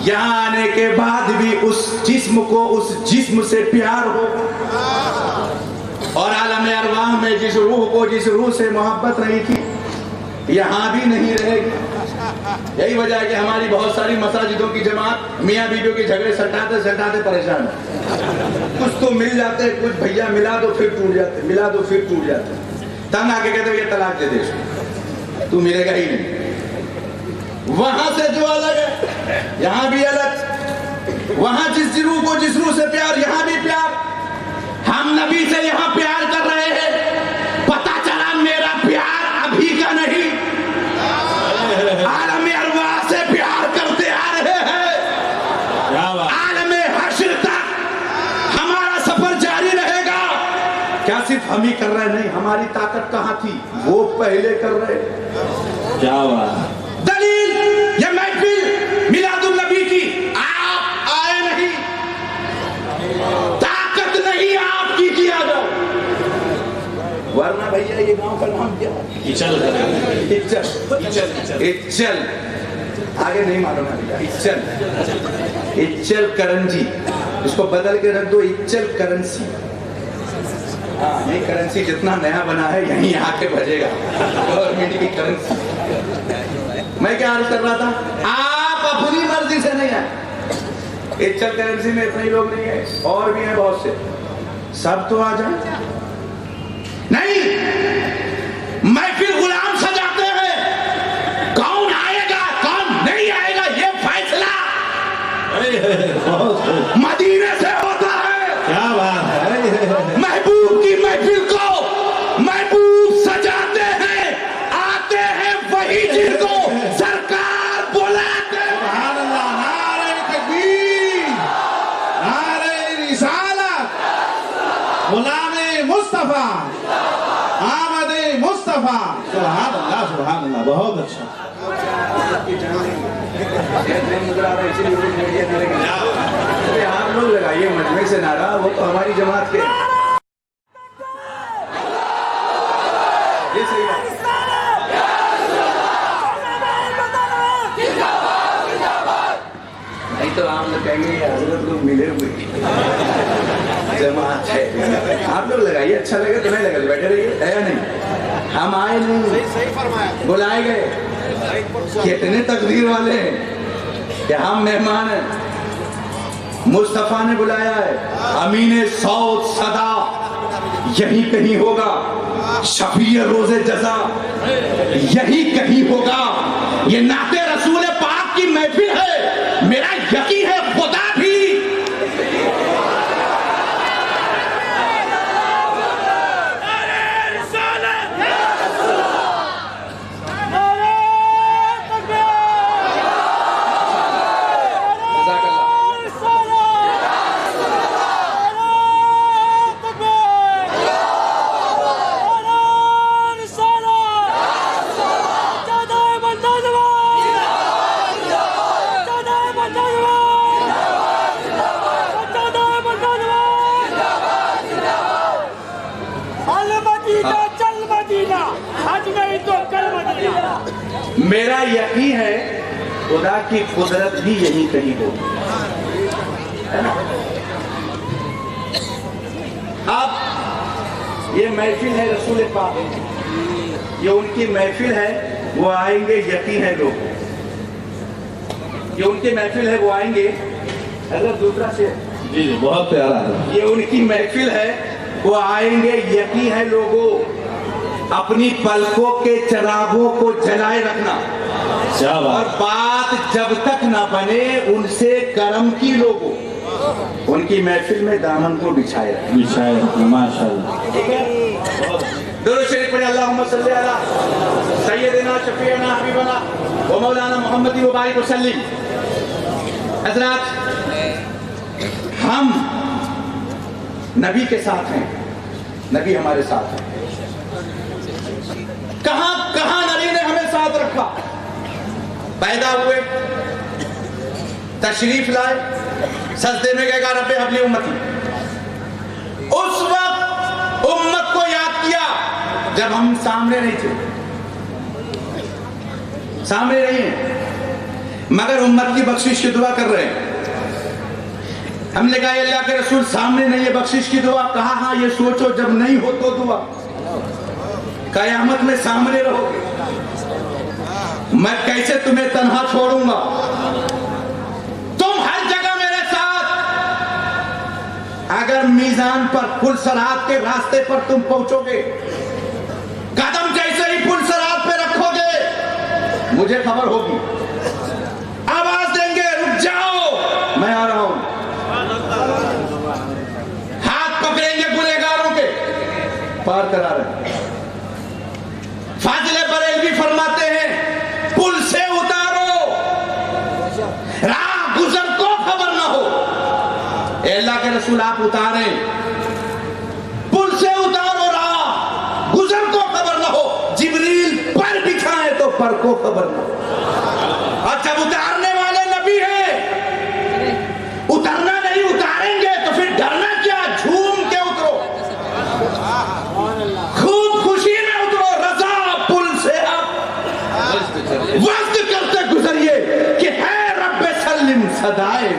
یہاں آنے کے بعد بھی اس جسم کو اس جسم سے پیار ہو، اور عالم ارواح میں جس روح کو جس روح سے محبت نہیں تھی یہاں بھی نہیں رہے گی۔ یہی وجہ ہے کہ ہماری بہت ساری مساجدوں کی جماعت میاں بیویوں کے جھگڑے سٹاتے سٹاتے پریشان ہیں۔ کچھ تو مل جاتے، کچھ بھیا ملا دو پھر ٹوٹ جاتے، ملا دو پھر ٹوٹ جاتے، تنگ آ کے کہتے یہ طلاق دے دے، تو ملے گا ہی نہیں۔ وہاں سے جو الگ ہے یہاں بھی الگ، وہاں جس روح کو جس روح سے پیار یہاں بھی پیار۔ ہم نبی سے یہاں پیار کر رہے ہیں، پتا چلا میرا پیار ابھی کا نہیں، عالم ارواح سے پیار کرتے آ رہے ہیں، عالم حشر تک ہمارا سفر جاری رہے گا۔ کیا صرف ہم ہی کر رہے نہیں، ہماری طاقت کہاں تھی وہ پہلے کر رہے۔ کیا بات، دلیل یہ محفل میلاد النبی کی، آپ آئے نہیں، طاقت نہیں آپ کی کیا جاؤ، ورنہ بھیا یہ گاؤں کا نام کیا ہے؟ اچل، آگے نہیں معلوم ہے، اچل کرنجی، اس کو بدل کے رکھ دو اچل کرنسی۔ یہ کرنسی جتنا نیا بنا ہے یہیں آ کے بھجے گا، گورنمنٹ کی کرنسی۔ میں کیا عرض کر رہا تھا، آپ اپنی مرضی سے نہیں آئے، اچل کرنسی میں اتنے لوگ نہیں ہیں، اور بھی ہیں بہت سے، سب تو آ جائیں۔ نہیں، محفل غلام سجاتے ہیں، کون آئے گا کون نہیں آئے گا یہ فیصلہ مدینے سے ہوتا ہے۔ کیا بات ہے، محبوب کی محفل کو محبوب سجاتے ہیں، آتے ہیں وہی جن کو سرکار بلاتے ہیں۔ سبحان اللہ، نعرہ تکبیر، نعرہ رسالت، غلام مصطفیٰ، آمد مصطفیٰ، سبحان اللہ سبحان اللہ، بہت اچھا۔ آپ لوگ لگائیے مجمع سے نعرہ، وہ تو ہماری جماعت کے یہ صحیح بات۔ نہیں تو آپ لوگ کہیں گے حضرت لوگ ملے ہوئے جماعت ہے، آپ لوگ لگائیے، اچھا لگے تو نہیں لگے بیٹھے رہیے، ہے یا نہیں؟ ہم آئے نہیں، بلائے گئے، کتنے تقدیر والے ہیں کہ ہم مہمان ہیں، مصطفیٰ نے بلایا ہے، امین صوت صدا یہی کہیں ہوگا، شفیع روز جزا یہی کہیں ہوگا، یہ نعت رسول پاک کی محفل ہے، میرا یقین ہے خدا بھی میرا یقین ہے خدا کی قدرت بھی یہی کہیں ہو۔ اب یہ محفل ہے رسول پاک، یہ ان کی محفل ہے، وہ آئیں گے، یقین ہے لوگ، یہ ان کی محفل ہے، وہ آئیں گے۔ اگر دوسرا سے جی جی بہت پیارا ہے، یہ ان کی محفل ہے، وہ آئیں گے، یقین ہے لوگوں، اپنی پلکوں کے چراغوں کو جلائے رکھنا، اور بات جب تک نہ بنے ان سے کرم کی لوگوں، ان کی محفل میں دامن کو بچھائے رکھنا، ماشاءاللہ۔ ٹھیک ہے، درود شریف پڑھیں، اللہم صلی علی سیدنا شفیعنا حبیبنا و مولانا محمد و بارک وسلم۔ حضرات، ہم نبی کے ساتھ ہیں، نبی ہمارے ساتھ ہیں، کہاں کہاں نبی نے ہمیں ساتھ رکھا، پیدا ہوئے، تشریف لائے، سجدے میں کہا رب حب لی امتی، اس وقت امت کو یاد کیا جب ہم سامنے نہیں تھے، سامنے نہیں ہیں مگر امت کی بخشش کی دعا کر رہے ہیں. ہم نے کہا اللہ کے رسول سامنے نہیں ہے بخشش کی دعا. کہا ہاں یہ سوچو جب نہیں ہو تو دعا. قیامت میں سامنے رہو گے, میں کیسے تمہیں تنہا چھوڑوں گا, تم ہر جگہ میرے ساتھ. اگر میزان پر پل صراط کے راستے پر تم پہنچو گے, قدم جیسے ہی پل صراط پہ رکھو گے مجھے خبر ہوگی, آواز دیں گے رک جاؤ میں آ رہا ہوں. ہاتھ پکڑیں گے گنہگاروں کے, پار کرا رہے ہیں. فاضل بریلوی فرماتے ہیں پل سے اتارو راہ گزر کو خبر نہ ہو. اے اللہ کے رسول آپ اتاریں, پل سے اتارو راہ گزر کو خبر نہ ہو. جبریل پر بچھائے تو پر کو خبر نہ ہو. اور جب اتارنے والے نبی ہیں, اترنا نہیں اتاریں گے تو پھر ڈرنا کیا, جھوم کے اترو, خوب خوشی میں اترو. رضا پل سے آپ وقت کرتے گزریے کہ ہے رب سلم صدائے.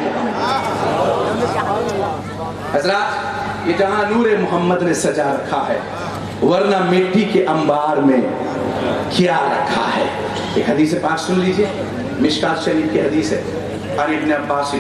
حضرات یہ جہاں نور محمد نے سجا رکھا ہے, ورنہ مٹی کے انبار میں کیا رکھا ہے. ایک حدیث پاک سن لیجئے, مشکات شریف کی حدیث ہے. عن ابن عباس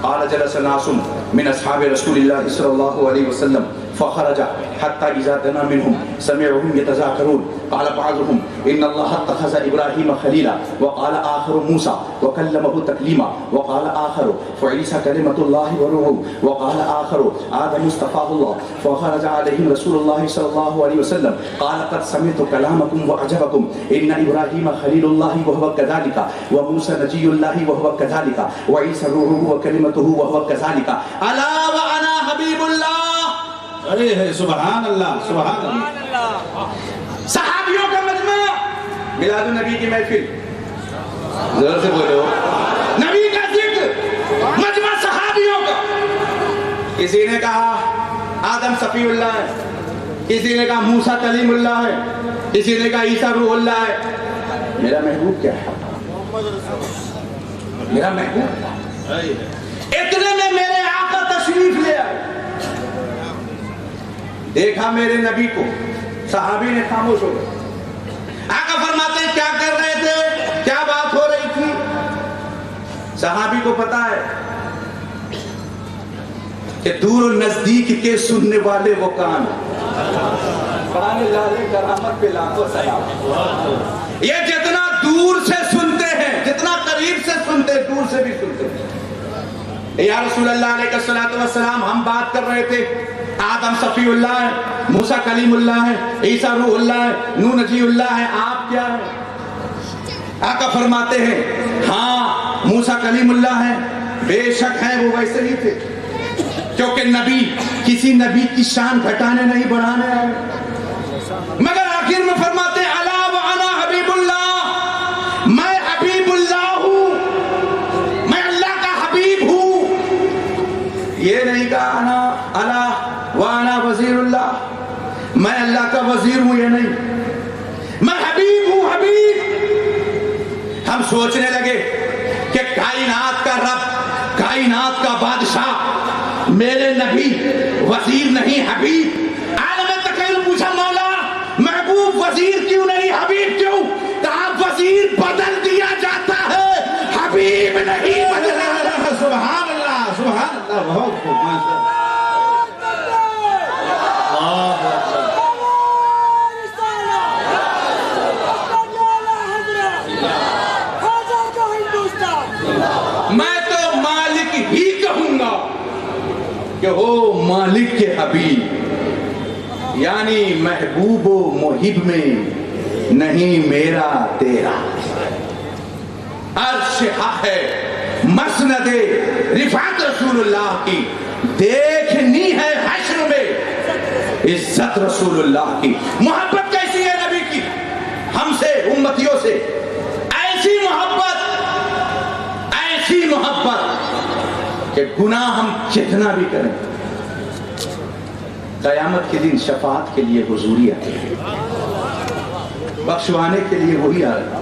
قال جلس ناس من اصحاب رسول اللہ صلی اللہ علیہ وسلم فخرج حتى اذا دنا منهم سمعهم يتذاكرون قال بعضهم ان الله اتخذ ابراهيم خليلا وقال اخر موسى وكلمه تكليما وقال اخر فعيسى كلمة الله وروحه وقال اخر آدم اصطفاه الله. فخرج عليهم رسول الله صلى الله عليه وسلم قال قد سمعت كلامكم وعجبكم ان ابراهيم خليل الله وهو كذلك وموسى نجي الله وهو كذلك وعيسى روحه وكلمته وهو كذلك الا وانا حبيب الله. ارے سبحان اللہ سبحان اللہ. صحابیوں کا مجمع, میلاد النبی کی محفل, زور سے بولو, نبی کا ذکر, مجمع صحابیوں کا. کسی نے کہا آدم صفی اللہ ہے, کسی نے کہا موسیٰ کلیم اللہ ہے, کسی نے کہا عیسیٰ روح اللہ ہے. میرا محبوب کیا ہے؟ میرا محبوب. اتنے میں میرے آقا تشریف لے آئے, دیکھا میرے نبی کو, صحابی نے خاموش ہو گئے. آقا فرماتے ہیں کیا کر رہے تھے, کیا بات ہو رہی تھی؟ صحابی کو پتا ہے کہ دور و نزدیک کے سننے والے وہ کان. کرامت پہ لاکھوں سلام. یہ جتنا دور سے سنتے ہیں, جتنا قریب سے سنتے ہیں, دور سے بھی سنتے ہیں. یا رسول اللہ علیہ السلام ہم بات کر رہے تھے, آدم صفی اللہ ہے, موسیٰ کلیم اللہ ہے, عیسیٰ روح اللہ ہے, نوح نجی اللہ ہے, آپ کیا ہیں؟ آقا فرماتے ہیں ہاں موسیٰ کلیم اللہ ہے, بے شک ہے وہ ویسے ہی تھے, کیونکہ نبی کسی نبی کی شان گھٹانے نہیں بڑھانے آئے. مگر آخر میں فرماتے ہیں الا وانا حبیب اللہ, میں حبیب اللہ ہوں, میں اللہ کا حبیب ہوں. یہ نہیں کہا الا وانا وزیر اللہ, میں اللہ کا وزیر ہوں, یہ نہیں, میں حبیب ہوں, حبیب. ہم سوچنے لگے کہ کائنات کا رب, کائنات کا بادشاہ میرے نبی وزیر نہیں حبیب. عالم تخیل پوچھا مولا محبوب وزیر کیوں نہیں حبیب کیوں؟ کہا وزیر بدل دیا جاتا ہے, حبیب نہیں بدلا. سبحان اللہ سبحان اللہ. بہت خوب, ماشاء اللہ. میں تو مالک ہی کہوں گا کہ ہو مالک کے حبیب, یعنی محبوب و محب میں نہیں میرا تیرا. عرش حق ہے مسند رفعت رسول اللہ کی, دیکھنی ہے حشر میں عزت رسول اللہ کی. محبت کیسی ہے نبی کی ہم سے, امتیوں سے؟ ایسی محبت کہ گناہ ہم کتنا بھی کریں, قیامت کے دن شفاعت کے لیے حضوری آتی ہے, بخشوانے کے لیے وہی آ رہا ہے.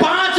5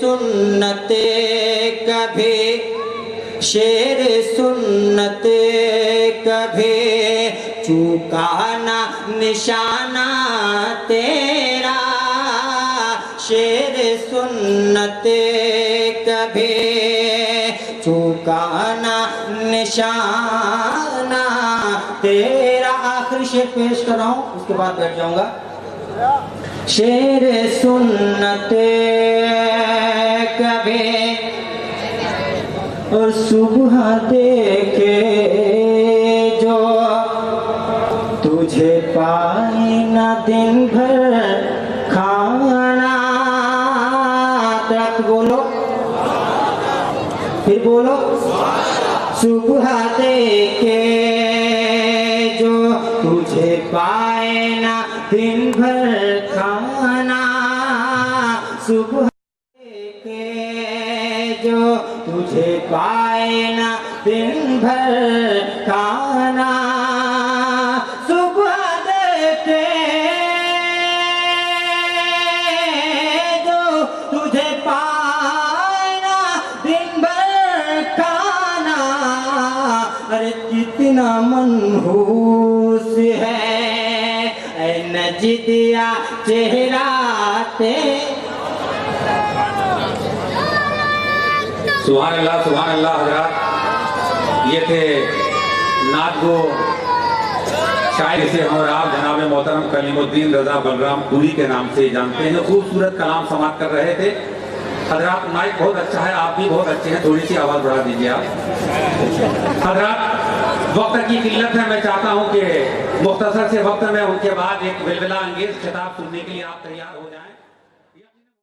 سنت کبھی شیر سنت کبھی چوکا نہ نشانہ تیرا شیر سنت کبھی چوکا نہ نشانہ تیرا. آخری شعر پیش کر رہا ہوں، اس کے بعد بیٹھ جاؤں گا. شیر سنت کبھی اور صبح دیکھے جو تجھے پائے نہ دن بھر کھانا. ترک بولو، پھر بولو. صبح دیکھے جو تجھے پائے نہ دن بھر کھانا. صبح دیکھے جو تجھے پائے نہ دن بھر کھانا. صبح دیکھے جو تجھے پائے نہ دن بھر کھانا. ارے کتنا منحوس ہے اے نجدیا چہرہ سبحان اللہ حضرات. یہ تھے نعت گو شاعر سے ہم اور آپ جناب محترم کلیم الدین رضا بلرام پوری کے نام سے جانتے ہیں. خوبصورت کلام سماعت کر رہے تھے حضرات. مائک بہت اچھا ہے، آپ بھی بہت اچھے ہیں، تھوڑی سی آواز بڑھا دیجیے آپ. حضرات وقت کی قلت ہے، میں چاہتا ہوں کہ مختصر سے وقت میں ان کے بعد ایک ولولہ انگیز خطاب سننے کے لیے آپ تیار ہو جائیں.